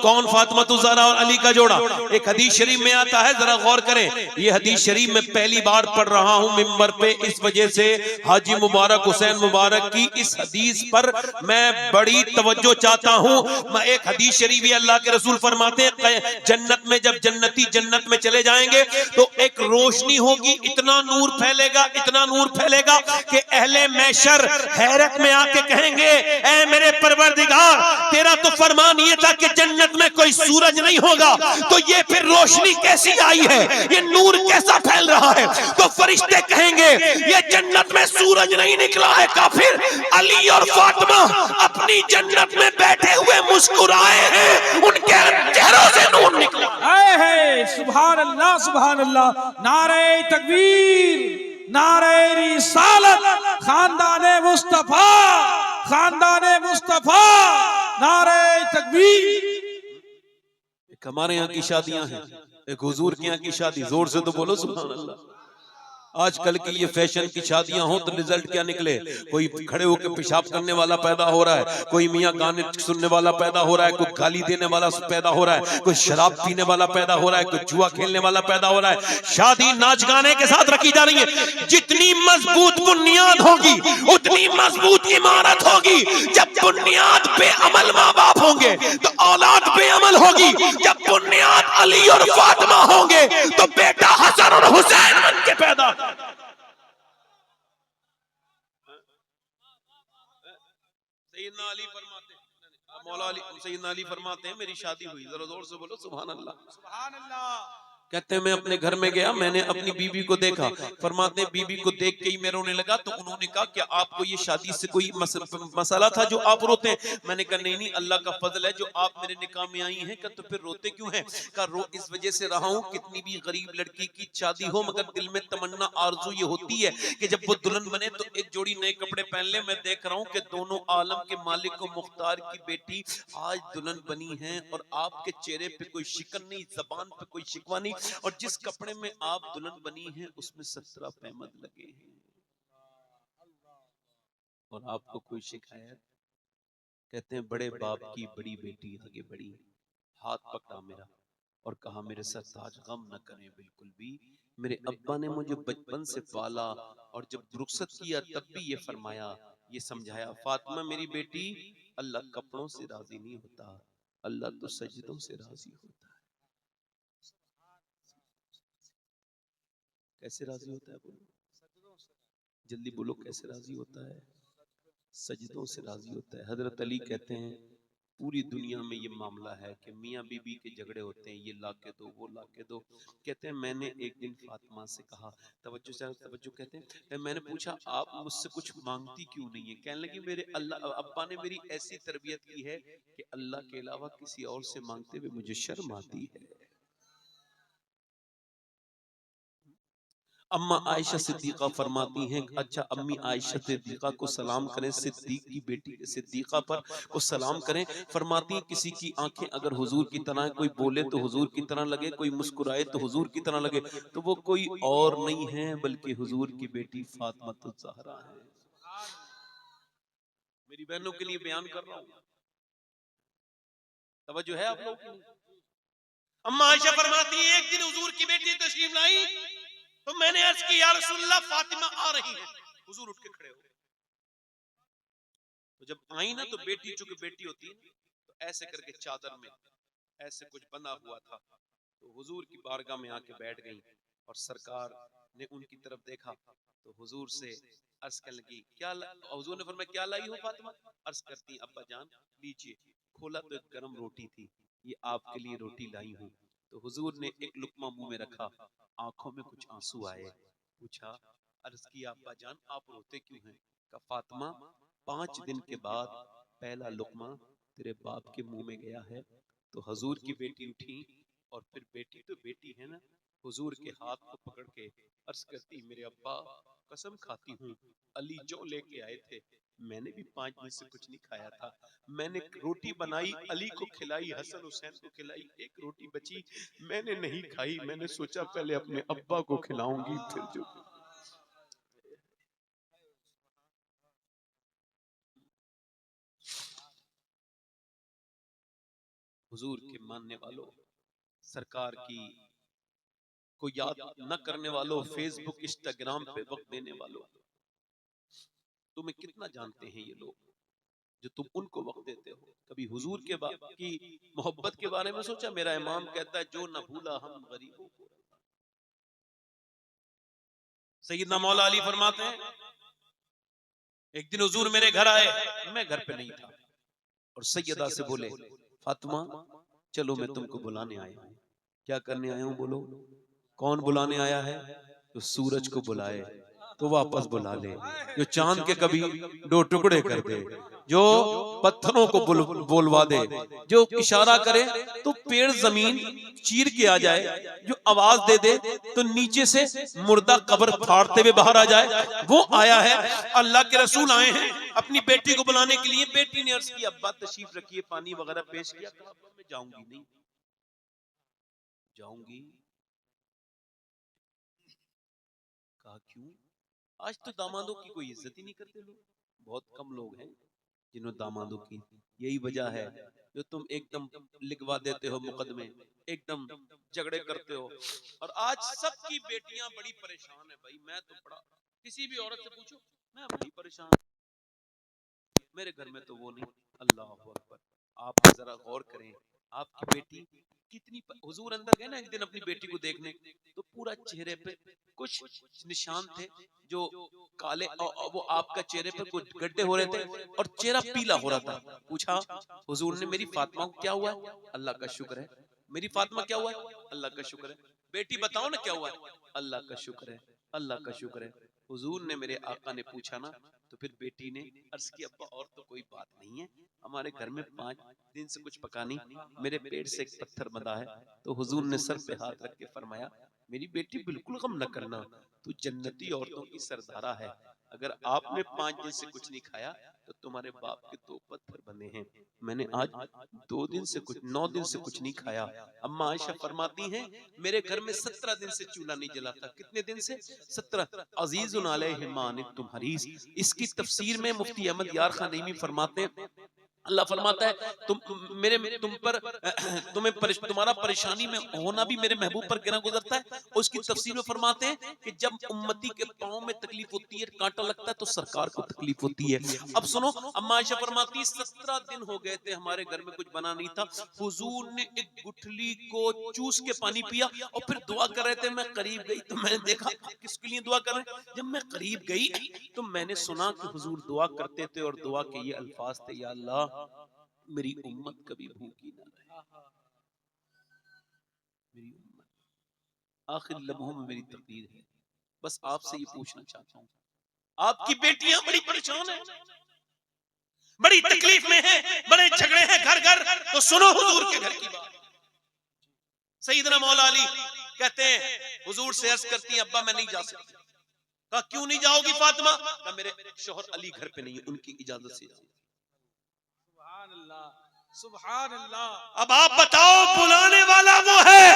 कौन फातिमा ज़हरा और अली का जोड़ा? एक हदीस शरीफ में आता है, जरा गौर करें। ये हदीस शरीफ में पहली बार पढ़ रहा हूं मिंबर पे, इस वजह से हाजी मुबारक हुसैन मुबारक की इस हदीस पर मैं बड़ी तवज्जो चाहता हूं। मैं एक हदीस शरीफ ये अल्लाह के रसूल फरमाते हैं, जन्नत में जब जन्नती जन्नत में चले जाएंगे तो एक रोशनी होगी, इतना नूर फैलेगा, इतना नूर फैलेगा कि अहले महशर हैरत में आके कहेंगे, ऐ मेरे परवरदिगार, तेरा तो फरमान ये था कि जन्नत में कोई सूरज नहीं होगा, तो ये फिर रोशनी कैसी आई है, ये नूर कैसा फैल रहा है? तो फरिश्ते कहेंगे, ये जन्नत में सूरज नहीं निकला है काफिर, अली और फातिमा अपनी जन्नत में बैठे हुए मुस्कुराए हैं, उनके चेहरों से नूर निकला। है सुभान अल्लाह, सुभान अल्लाह। नारे तकबीर, नारे रिसालत, खानदाने मुस्तफा, खानदाने मुस्तफा, नारे तकबीर। एक हमारे यहाँ की शादियां हैं, एक हुजूर के यहाँ की शादी। जोर से तो बोलो सुभान अल्लाह। आजकल की ये फैशन की शादियां हो तो रिजल्ट क्या निकले? कोई खड़े होकर पेशाब करने वाला पैदा हो रहा है, कोई मियाँ गाने सुनने वाला पैदा हो रहा है, कोई गाली देने वाला पैदा हो रहा है, कोई शराब पीने वाला पैदा हो रहा है, कोई जुआ खेलने वाला पैदा हो रहा है। शादी नाच गाने के साथ रखी जा रही है। जितनी मजबूत बुनियाद होगी उतनी मजबूत इमारत होगी। जब बुनियाद पे अमल माँ बाप होंगे तो औलाद पे अमल होगी। जब बुनियाद अली और फातिमा होंगे तो बेटा हसन और हुसैन बन के पैदा। सैयदना अली फरमाते हैं, मौला अली सैयदना अली फरमाते हैं, मेरी शादी हुई, जरा जोर से बोलो सुभान अल्लाह। सुभान अल्लाह। कहते हैं मैं अपने घर में गया, मैंने अपनी बीबी को देखा। फरमाते हैं बीबी को देख के ही मैं रोने लगा, तो उन्होंने कहा कि आपको ये शादी से कोई मसला था जो आप रोते हैं? मैंने कहा नहीं नहीं, अल्लाह का फजल है जो आप मेरे निकाह में आई हैं। तो फिर रोते क्यों हैं? कहा रो इस वजह से रहा हूँ, कितनी भी गरीब लड़की की शादी हो मगर दिल में तमन्ना आरजू ये होती है कि जब वो दुल्हन बने तो एक जोड़ी नए कपड़े पहन ले। मैं देख रहा हूँ कि दोनों आलम के मालिक को मुख्तार की बेटी आज दुल्हन बनी है और आपके चेहरे पे कोई शिकन नहीं, जबान पे कोई शिकवा नहीं, और जिस कपड़े में आप दुल्हन बनी हैं उसमें 17 पैमद लगे हैं और आपको कोई शिकायत? कहते हैं बड़े बाप की बड़ी बेटी आगे बढ़ी, हाथ पकड़ा मेरा और कहा मेरे सरताज गम न करें बिल्कुल भी, मेरे अब्बा ने मुझे बचपन से पाला और जब रुखसत किया तब भी ये फरमाया, ये समझाया, फातिमा मेरी बेटी, अल्लाह कपड़ों से राजी नहीं होता, अल्लाह तो सजदों से राजी होता है। कैसे राजी होता है? बोलो जल्दी बोलो, कैसे राजी होता है? सजदों से राजी होता है। हजरत अली कहते हैं पूरी दुनिया में ये मामला है कि मियाँ बीबी के झगड़े होते हैं, ये ला के दो वो ला के दो। कहते हैं मैंने एक दिन फातिमा से कहा, तवज्जो से तवज्जो, कहते हैं मैंने पूछा आप मुझसे कुछ मांगती क्यों नहीं है? कहने लगी मेरे अल्लाह अब्बा ने मेरी ऐसी तरबियत की है कि अल्लाह के अलावा किसी और से मांगते हुए मुझे शर्म आती है। अम्मा आयशा सिद्दीका फरमाती हैं, अच्छा अम्मी आयशा सिद्दीका को सलाम करें, सिद्दीक की बेटी सिद्दीका पर को सलाम करें। फरमाती हैं किसी की आंखें अगर हुजूर की तरह, कोई बोले तो हुजूर की तरह लगे, कोई मुस्कुराए तो हुजूर की तरह लगे, तो वो कोई और नहीं है बल्कि हुजूर की बेटी फातिमा ज़हरा है। मेरी बहनों के लिए बयान कर रहा हूँ, तवज्जो है आप लोगों की? अम्मा आयशा फरमाती है एक दिन हुजूर की बेटी तशरीफ लाई तो मैंने अर्ज की या रसूलल्लाह फातिमा आ रही है। हुजूर उठ के खड़े हो गए। तो जब आई ना तो बेटी, चूंकि बेटी होती है तो ऐसे करके चादर में ऐसे कुछ बंधा हुआ था, तो हुजूर की बारगाह में आके बैठ गई और सरकार ने उनकी तरफ देखा तो हुजूर से अर्ज करने लगी, क्या हुजूर ने फरमाया क्या लाई हो फातिमा? अर्ज करती अब्बा जान लीजिए। खोला तो एक गरम रोटी थी, ये आपके लिए रोटी लाई हूँ। तो हुजूर ने एक लुकमा मुंह में रखा, आंखों में कुछ आंसू आए। पूछा, अर्ज किया, अब्बा जान आप रोते क्यों हैं? कहा, फातिमा 5 दिन के बाद पहला लुकमा तेरे बाप के मुंह में गया है। तो हुजूर की बेटी उठी और फिर बेटी तो बेटी है ना, हुजूर के हाथ को पकड़ के अर्ज करती, मेरे अब्बा कसम खाती हूँ अली जो लेके आए थे मैंने भी 5 दिन से कुछ नहीं खाया था। मैंने रोटी बनाई, अली को खिलाई, हसन हुसैन को खिलाई, एक रोटी बची मैंने नहीं खाई। मैंने सोचा पहले अपने अब्बा को खिलाऊंगी फिर जो। हुजूर के मानने वालों, सरकार की को याद न करने वालों, फेसबुक इंस्टाग्राम पे वक्त देने वालों, तुम्हें कितना जानते हैं ये लोग जो तुम उनको वक्त देते हो? कभी हुजूर के की मोहब्बत के बारे में सोचा? मेरा इमाम कहता है जो न भूला हम गरीबों को। सैयदना मौला अली फरमाते हैं, एक दिन हुजूर मेरे घर आए, मैं घर पे नहीं था, और सैयदा से बोले, फातिमा चलो मैं तुमको बुलाने आया हूं। क्या करने आया हूं? बोलो। कौन बुलाने आया है? तो सूरज को बुलाए तो वापस बुला ले, जो चांद के कभी 2 टुकड़े कर दे, जो पत्थरों को बोलवा दे, जो इशारा करे तो पेड़ जमीन चीर के आ जाए, जो आवाज दे दे तो नीचे से मुर्दा कब्र फाड़ते हुए बाहर आ जाए, वो आया है। अल्लाह के रसूल आए हैं अपनी बेटी को बुलाने के लिए। बेटी ने अर्ज किया, अब्बा तशरीफ रखिए, पानी वगैरह पेश किया। मैं जाऊंगी नहीं, जाऊंगी। कहा क्यों? आज तो दामादों की कोई इज्जत ही नहीं करते लोग। बहुत कम लोग हैं जिन्होंने दामादों की, यही वजह है जो तुम एकदम लिखवा देते हो मुकदमे, एकदम झगड़े करते हो। और आज सबकी बेटियां बड़ी परेशान है भाई। मैं तो बड़ा, किसी भी औरत से पूछो, मैं बड़ी परेशान, मेरे घर में तो वो नहीं। अल्लाह अकबर। आप जरा गौर करें, आपकी बेटी कितनी हुजूर अंदर गए ना एक दिन अपनी बेटी को देखने, तो पूरा चेहरे पे कुछ निशान थे जो काले, वो आपका चेहरे पे कुछ गड्ढे हो रहे थे और चेहरा पीला हो रहा था। पूछा हुजूर ने, मेरी फातिमा को क्या हुआ? अल्लाह का शुक्र है। मेरी फातिमा क्या हुआ? अल्लाह का शुक्र है। बेटी बताओ ना क्या हुआ? अल्लाह का शुक्र है, अल्लाह का शुक्र है। हुजूर ने, मेरे आका ने पूछा ना, तो फिर बेटी ने अर्ज किया, अब्बा और तो कोई बात नहीं है, हमारे घर में 5 दिन से कुछ पका नहीं, मेरे पेट से एक पत्थर बंधा है। तो हुजूर ने सर पे हाथ रख के फरमाया, मेरी बेटी बिल्कुल गम न करना, तू जन्नती औरतों की सरदारा है। अगर आपने 5 दिन से कुछ नहीं खाया तो तुम्हारे बाप के 2 पत्थर बंधे हैं। मैंने आज 2 दिन से कुछ 9 दिन से कुछ नहीं खाया। अम्मा आयशा फरमाती हैं, मेरे घर में 17 दिन से चूल्हा नहीं जला था। कितने दिन से? 17। अजीजुन अलैहि मा अनित्तुम हरीस। इसकी तफसीर में मुफ्ती अहमद यार खान नईमी फरमाते हैं, अल्लाह फरमाता है तुम पर तुम्हारा परेशानी में होना भी मेरे महबूब पर गिरा गुजरता है। उसकी तफसीर में फरमाते हैं कि जब उम्मती के पांव में तकलीफ होती है, कांटा लगता है, तो सरकार को तकलीफ होती है। अब सुनो, अम्मा आयशा फरमाती है 17 दिन हो गए थे, हमारे घर में कुछ बना नहीं था। हुजूर ने एक गुठली को चूस के पानी पिया और फिर दुआ कर रहे थे। मैं करीब गई तो मैंने देखा किसके लिए दुआ कर रहे हैं। जब मैं करीब गई तो मैंने सुना कि हुजूर दुआ करते थे और दुआ के ये अल्फाज थे, या अल्लाह मेरी उम्मत कभी भूखी ना रहे, मेरी उम्मत आखिर लम्हों में मेरी तकदीर है। बस आपसे ये पूछना चाहता हूँ, आपकी बेटियां बड़ी परेशान हैं, बड़ी तकलीफ में हैं, बड़े झगड़े हैं घर घर, तो सुनो हुजूर के घर की बात। सैयदना मौला अली कहते हैं, हुजूर से अर्ज करती हैं, अब्बा मैं नहीं जा सकती। कहा क्यों नहीं जाओगी फातिमा? कहा मेरे शौहर अली घर पे नहीं है, उनकी इजाजत से जाऊंगी। सुभान अल्लाह, सुभान अल्लाह। अब आप बताओ, बुलाने वाला वो है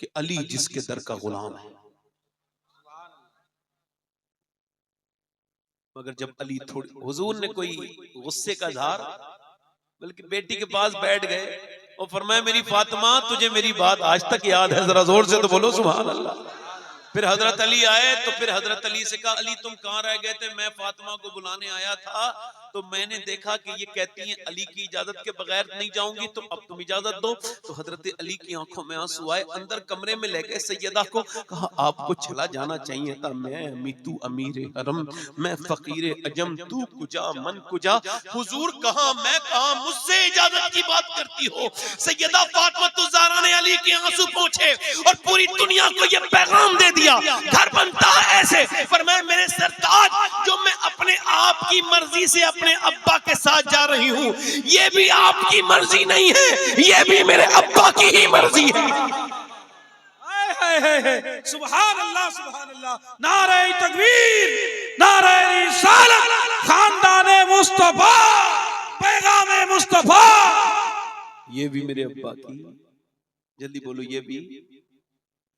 कि अली जिसके दर का गुलाम है। मगर जब अली थोड़ी, हुजूर ने कोई गुस्से का इजहार, बल्कि बेटी के पास बैठ गए और फरमाया, मेरी फातिमा तुझे मेरी बात आज तक याद है? जरा जोर से तो बोलो सुभान अल्लाह। फिर हजरत अली आए तो फिर हजरत अली से कहा, अली तुम कहाँ रह गए थे? मैं फातिमा को बुलाने आया था। तो तो मैंने देखा कि ये कहती हैं अली की इजाजत के बगैर नहीं जाऊंगी, तो अब तुम इजाजत दो। तो हजरत अली की आंखों में आंसू आए, अंदर कमरे में ले गए सैयदा को, कहा आपको चला जाना चाहिए था, मैं तू अमीर हरम, मैं फकीर अजम, तू कुजा मन कुजा, हुजूर कहां मैं कहां, मुझसे इजाजत की बात करती हो। सैयदा फातिमा ज़हरा ने अली के आंसू पोंछे और पूरी दुनिया को ये पैगाम दे दिया, घर बनता है ऐसे। फरमाया मेरे सरताज, जो मैं अपने आप की मर्जी से अपने अब्बा के साथ जा रही हूँ, ये भी आपकी मर्जी नहीं है, ये भी मेरे अब्बा की ही मर्जी है। सुभान अल्लाह सुभान अल्लाह। नारे तकबीर, नारे रिसालत, खानदाने मुस्तफा, पैगामे मुस्तफा। ये भी मेरे अब्बा की, जल्दी बोलो, ये भी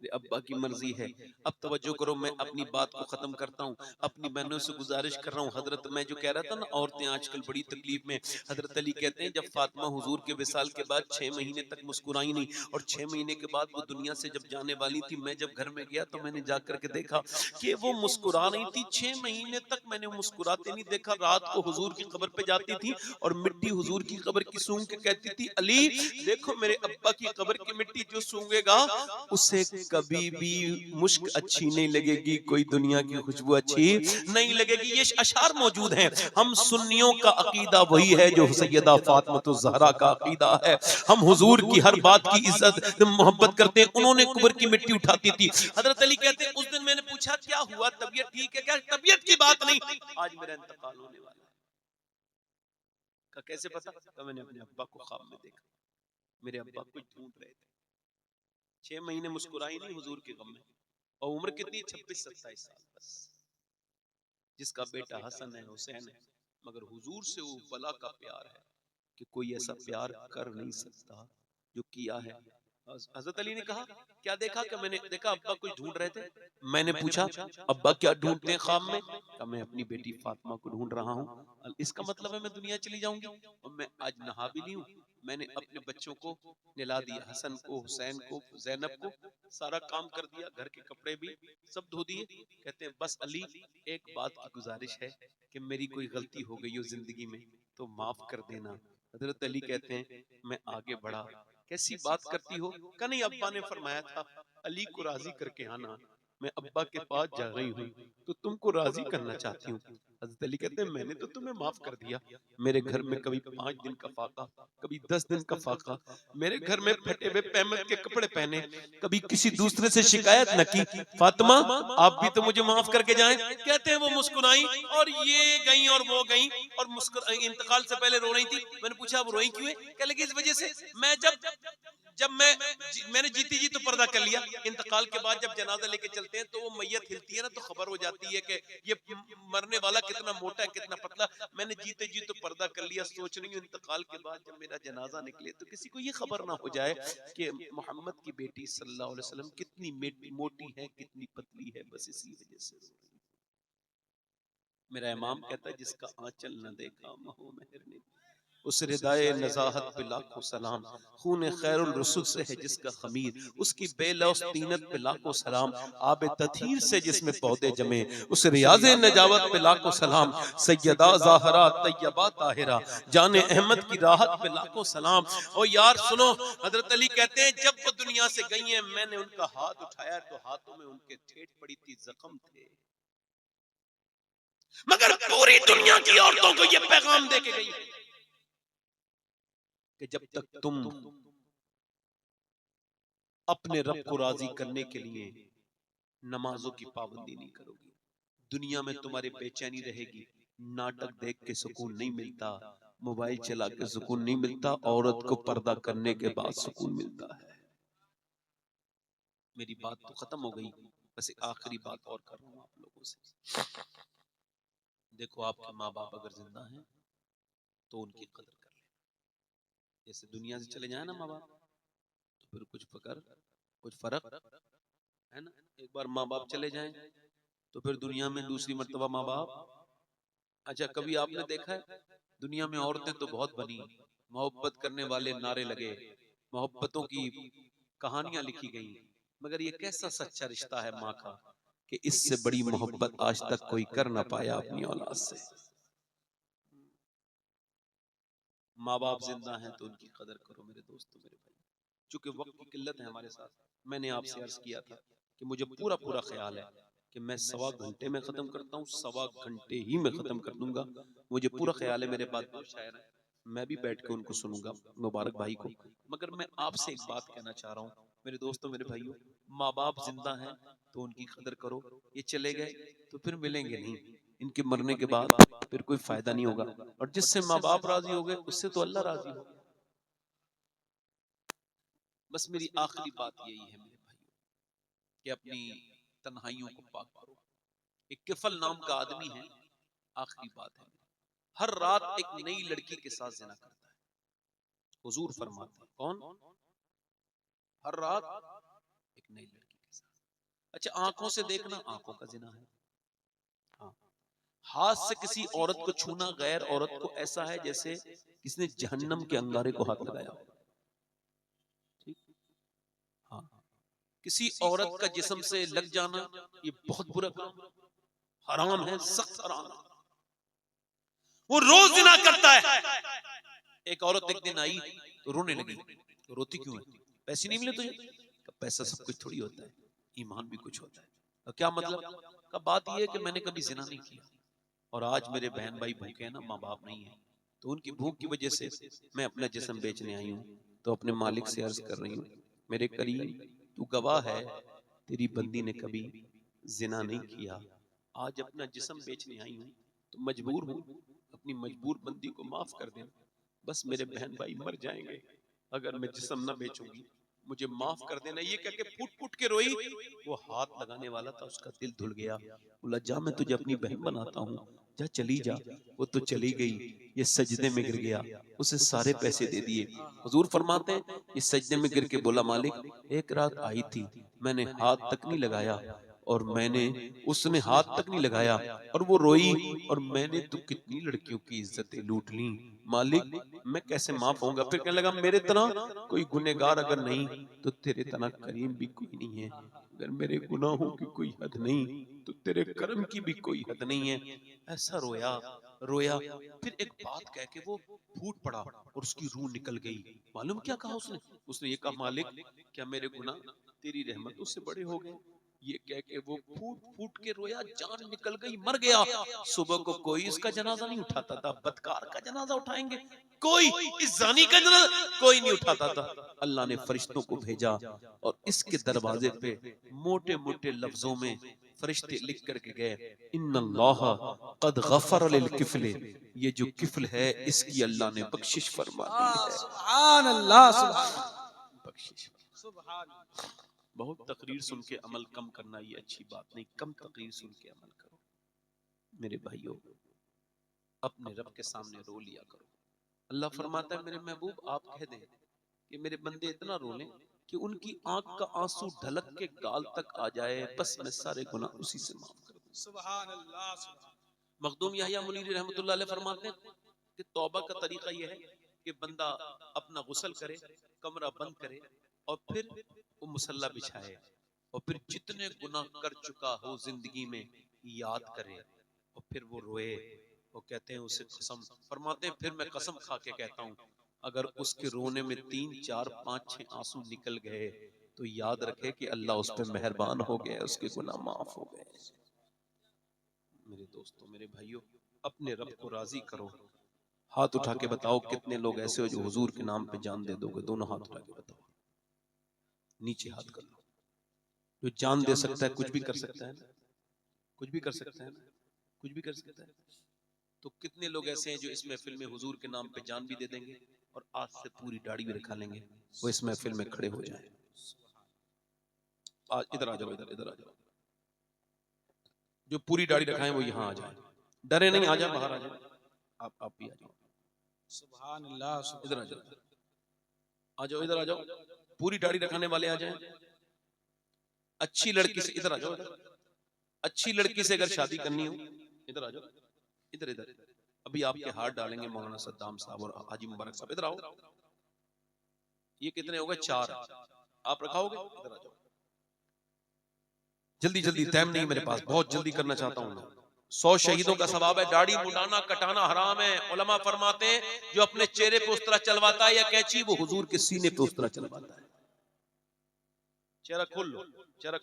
मेरे अब्बा की मर्जी है। अब तवज्जो करो, मैं अपनी बात को खत्म करता हूँ, अपनी बहनों से गुजारिश कर रहा हूँ। हजरत मैं जो कह रहा था ना, औरतें आजकल बड़ी तकलीफ में। हजरत अली कहते हैं जब फातिमा हुजूर के विसाल के बाद 6 महीने तक मुस्कुराई नहीं, और 6 महीने के बाद वो दुनिया से जब जाने वाली थी, मैं जब घर में गया तो मैंने जाकर के देखा कि वो मुस्कुरा रही थी। 6 महीने तक मैंने मुस्कुराते नहीं देखा। रात को हुजूर की कब्र पे जाती थी और मिट्टी हुजूर की कब्र की सूंघ के कहती थी, अली देखो मेरे अब्बा की कब्र की मिट्टी जो सूंघेगा उसे कभी भी मुश्क अच्छी नहीं लगेगी, कोई दुनिया की खुशबू अच्छी नहीं लगेगी। ये अशार मौजूद हैं। हम सुन्नियों का अकीदा वही है जो सैयदा फातिमा ज़हरा का अकीदा है। हम हुजूर की हर बात की इज्जत मोहब्बत करते हैं। उन्होंने कब्र की मिट्टी उठाती थी। हजरत अली कहते हैं उस दिन मैंने पूछा क्या हुआ, तबीयत ठीक है क्या? तबीयत की बात नहीं, आज मेरा इंतकाल होने वाला है। का कैसे पता? तो मैंने अपने अब्बा को ख्वाब में देखा, मेरे अब्बा कुछ ढूंढ रहे थे। 6 महीने मुस्कुराई नहीं हुजूर के गम में, और उम्र कितनी, 26-27 साल बस। जिसका बेटा हसन है, हुसैन है, मगर हुजूर से वो बला का प्यार है कि कोई ऐसा प्यार कर नहीं सकता जो किया है। हजरत अली ने कहा क्या देखा? कि मैंने देखा अब्बा कुछ ढूंढ रहे थे। मैंने पूछा अब्बा क्या ढूंढते हैं ख्वाब में? कहा मैं अपनी बेटी फातिमा को ढूंढ रहा हूँ। इसका मतलब है मैं दुनिया चली जाऊंगी? और मैं आज नहा भी नहीं हूँ, मैंने अपने बच्चों को नहला दिया, हसन को, हुसैन को, जैनब को, सारा काम कर दिया, घर के कपड़े भी सब धो दिए। कहते हैं बस अली एक बात की गुजारिश है कि मेरी कोई गलती हो गई हो जिंदगी में तो माफ कर देना। हजरत अली कहते हैं मैं आगे बढ़ा, कैसी बात करती हो? कहा नहीं, अब्बा ने फरमाया था अली को राजी करके आना, मैं अब्बा के पास जा रही हूँ तो तुमको राजी करना चाहती हूँ। हजरत अली कहते हैं मैंने तो तुम्हें माफ कर दिया, मेरे घर में कभी 5 दिन का फाका, कभी 10 दिन का फाका, मेरे घर में फटे हुए पैमत के कपड़े पहने, कभी किसी दूसरे से शिकायत न की। फातिमा आप भी तो मुझे माफ करके जाएं। कहते हैं वो मुस्कुराई और ये गई और वो गई, और इंतकाल से पहले रो रही थी। मैंने पूछा वो रोई क्यों है? कह लगी इस वजह से मैं जब मैंने जीती जी तो पर्दा कर लिया, इंतकाल के बाद जब जनाजा लेके चलते हैं तो वो मैयत हिलती है ना, तो खबर हो जाती है कि ये मरने वाला कितना मोटा है कितना पतला। मैंने जीते जी तो पर्दा कर लिया, सोच रही हूँ इंतकाल के बाद जब मेरा जनाजा निकले तो किसी को ये खबर ना हो जाए कि मोहम्मद की बेटी सल्लल्लाहु अलैहि वसल्लम कितनी मोटी है कितनी पतली है। बस इसी वजह से मेरा इमाम कहता है जिसका आंचल न देखा महो मेहर ने, उस रिदाए नजाहत पे लाखों सलाम। खून खैरुल रसूल से है जिसका खमीर, उसकी बेलौस तीनत पे लाखों सलाम। आब तथीर से जिसमें पौधे जमे, उस रियाज़े नजावत पे लाखों सलाम। सैयदा ज़ाहरा तैयबा ताहिरा, जाने अहमद की राहत पे लाखों सलाम। और यार सुनो, हजरत अली कहते हैं जब वो दुनिया से गई हैं मैंने उनका हाथ उठाया तो हाथों में उनके ठेठ पड़ी थी, जख्म थे, मगर पूरी दुनिया की औरतों को यह पैगाम दे के गई कि जब तक तुम अपने रब को राजी करने के लिए नमाजों की पाबंदी नहीं करोगी, दुनिया में तुम्हारी बेचैनी रहेगी। नाटक देख के सुकून नहीं मिलता, मोबाइल चला के सुकून नहीं मिलता, औरत को पर्दा करने के बाद सुकून मिलता है। मेरी बात तो खत्म हो गई, बस एक आखिरी बात और कर रहा हूं आप लोगों से। देखो आपके माँ बाप अगर जिंदा हैं तो उनकी कदर कर लें। जैसे दुनिया से चले जाए ना माँ बाप तो फिर कुछ फर्क है ना। एक बार माँ बाप चले जाएं तो फिर दुनिया में दूसरी मर्तबा माँ बाप। अच्छा कभी आपने देखा है दुनिया में औरतें तो बहुत बनी, मोहब्बत करने वाले नारे लगे, मोहब्बतों की कहानियां लिखी गई, मगर ये कैसा सच्चा रिश्ता है माँ का कि इससे बड़ी मोहब्बत आज तक कोई कर ना पाया अपनी औलाद से। माँ बाप जिंदा हैं तो उनकी कदर करो मेरे दोस्तों मेरे भाई। चूंकि वक्त की किल्लत है हमारे साथ, मैंने आपसे अर्ज किया था कि मुझे पूरा पूरा ख्याल है कि मैं 1.25 घंटे में खत्म करता हूँ, 1.25 घंटे ही में खत्म कर दूंगा। मुझे पूरा ख्याल है, मेरे बाद 2 शायर हैं, मैं भी बैठ के उनको सुनूंगा, मुबारक भाई को। मगर मैं आपसे एक बात कहना चाह रहा हूँ मेरे दोस्तों मेरे भाइयों, माँ बाप जिंदा हैं तो उनकी कदर करो। ये चले गए तो फिर मिलेंगे नहीं, इनके मरने के बाद फिर कोई फायदा नहीं होगा। और जिससे माँ बाप राजी हो गए उससे तो अल्लाह राजी हो गया। बस मेरी आखिरी बात यही है मेरे भाइयों कि अपनी तन्हाइयों को पाक करो। एक किफल नाम का आदमी है, आखिरी बात है, हर रात एक नई लड़की के साथ जिना करता है। हुजूर फरमाते हैं कौन? हर रात एक नई लड़की के साथ। अच्छा, आंखों से देखना आंखों का जिना है। हाँ, हाथ से किसी औरत को छूना गैर औरत को ऐसा है जैसे किसने जहन्नम के अंगारे को हाथ लगाया हो। ठीक, हाँ, किसी औरत का जिस्म से लग जाना ये बहुत बुरा काम, हराम है, सख्त हराम है। वो रोज जिना करता है। एक औरत एक दिन आई तो रोने लगी, तो रोती क्यों है? पैसे नहीं मिले तुझे? पैसा सब कुछ थोड़ी होता है, ईमान भी कुछ होता है। तो क्या मतलब? का बात यह है कि मैंने कभी जिना नहीं किया और आज मेरे बहन भाई भूखे हैं ना, माँ बाप नहीं है, तो उनकी भूख की वजह से मैं अपना जिस्म बेचने आई हूँ। तो अपने मालिक से अर्ज कर रही हूँ, मेरे करीम तू गवाह है, तेरी बंदी ने कभी जिना नहीं किया। आज अपना जिस्म बेचने आई हूँ तो मजबूर हूँ, अपनी मजबूर बंदी को माफ कर देना। बस मेरे बहन भाई मर जाएंगे अगर मैं जिस्म ना बेचूंगी, मुझे माफ कर देना। ये कह के फूट फूट के रोई। वो हाथ लगाने वाला था, उसका दिल धुल गया। बोला जा मैं तुझे अपनी बहन बनाता हूँ, जा चली जा। वो तो चली गई, ये सजदे में गिर गया, उसे सारे पैसे दे दिए। हुजूर फरमाते हैं ये सजदे में गिर के बोला मालिक एक रात आई थी, मैंने हाथ तक नहीं लगाया और मैंने उसने हाथ तक नहीं लगाया और वो रोई और मैंने तो कितनी लड़कियों की इज्जतें लूट ली, मालिक मैं कैसे माफ होऊंगा? फिर कहने लगा मेरे तरह कोई गुनहगार अगर नहीं तो तेरे तरह करीम भी कोई नहीं है। अगर मेरे गुनाहों की कोई हद नहीं तो तेरे कर्म की भी कोई हद नहीं है। ऐसा रोया रोया, फिर एक बात कह के वो फूट पड़ा और उसकी रूह निकल गई। मालूम क्या कहा उसने? उसने ये कहा मालिक क्या मेरे गुनाह तेरी रहमतों से बड़े हो गए? ये कह के वो फूट फूट के रोया, जान निकल गई, मर गया। सुबह को कोई इसका जनाजा नहीं उठाता था। बदकार का जनाजा उठाएंगे कोई, इस जानी का जनाजा कोई नहीं उठाता था। अल्लाह ने फरिश्तों को भेजा और इसके दरवाजे पे मोटे मोटे लफ्जों में फरिश्ते लिख करके गए, इन्नल्लाह कद गफर लिल किफले, ये जो किफल है इसकी अल्लाह ने बख्शिश फरमा दी है। सुभान अल्लाह, सुभान बख्शिश। अल्लाह। बहुत तकरीर सुन के अमल कम करना ये अच्छी बात नहीं, कम तकरीर सुन के अमल करो। मेरे भाइयों अपने रब के सामने रो लिया करो। अल्लाह फरमाता है मेरे महबूब आप कह दें कि मेरे बंदे इतना रो लें कि उनकी आंख का आंसू ढलक के गाल तक आ जाए, बस मैं सारे गुनाह उसी से माफ कर दूं। सुभान अल्लाह, सुभान मखदूम याहिया मुनीरी रहमतुल्लाह अलैह फरमाते हैं कि तौबा का तरीका यह है कि बंदा अपना गुस्ल करे, कमरा बंद करे और फिर वो मुसल्ला बिछाए और फिर जितने गुनाह कर चुका हो जिंदगी में याद करे और फिर वो रोए। वो कहते हैं उसे कसम फरमाते हैं, फिर मैं कसम खा के कहता हूँ अगर उसके रोने में 3 4 5 6 आंसू निकल गए तो याद रखे कि अल्लाह उस पर मेहरबान हो गया, उसके गुनाह माफ हो गए। मेरे दोस्तों मेरे भाइयों अपने रब को राजी करो। हाथ उठा के बताओ कितने लोग ऐसे हो जो हुजूर के नाम पे जान दे दोगे? दोनों हाथ उठा के बताओ, नीचे हाथ कर लो। जो जान दे सकता है कुछ भी कर सकता है ना, कुछ भी कर सकता है ना, कुछ भी कर सकता है। तो कितने लोग ऐसे हैं जो इस महफिल में हुजूर के नाम पे जान भी दे देंगे और आज से पूरी दाढ़ी भी रखा लेंगे, वो इस महफिल में खड़े हो जाए। आज इधर आ जाओ, इधर इधर आ जाओ। जो पूरी दाढ़ी रखाएं वो यहाँ आ जाए, डरे नहीं, आ जाए, बाहर आ जाए। आप भी आ जाओ, सुभान अल्लाह, इधर आ जाओ, आ जाओ, इधर आ जाओ। पूरी दाढ़ी रखाने वाले आ जाएं। अच्छी लड़की से इधर आ जाओ, अच्छी लड़की से अगर शादी करनी हो इधर आ जाओ, इधर इधर। अभी आपके हाथ डालेंगे मौलाना सद्दाम साहब और हाजी मुबारक साहब, इधर आओ। ये कितने हो गए? 4। आप रखाओगे? इधर आ जाओ। जल्दी जल्दी, टाइम नहीं मेरे पास, बहुत जल्दी करना चाहता हूं मैं। 100 शहीदों का सवाब है। दाढ़ी मुंडाना कटाना हराम है। उलमा फरमाते हैं जो अपने चेहरे पे उस तरह चलवाता है या कैंची, वो हुजूर के सीने पे उस तरह चलवाता है। चेहरा खोल लो, चेहरा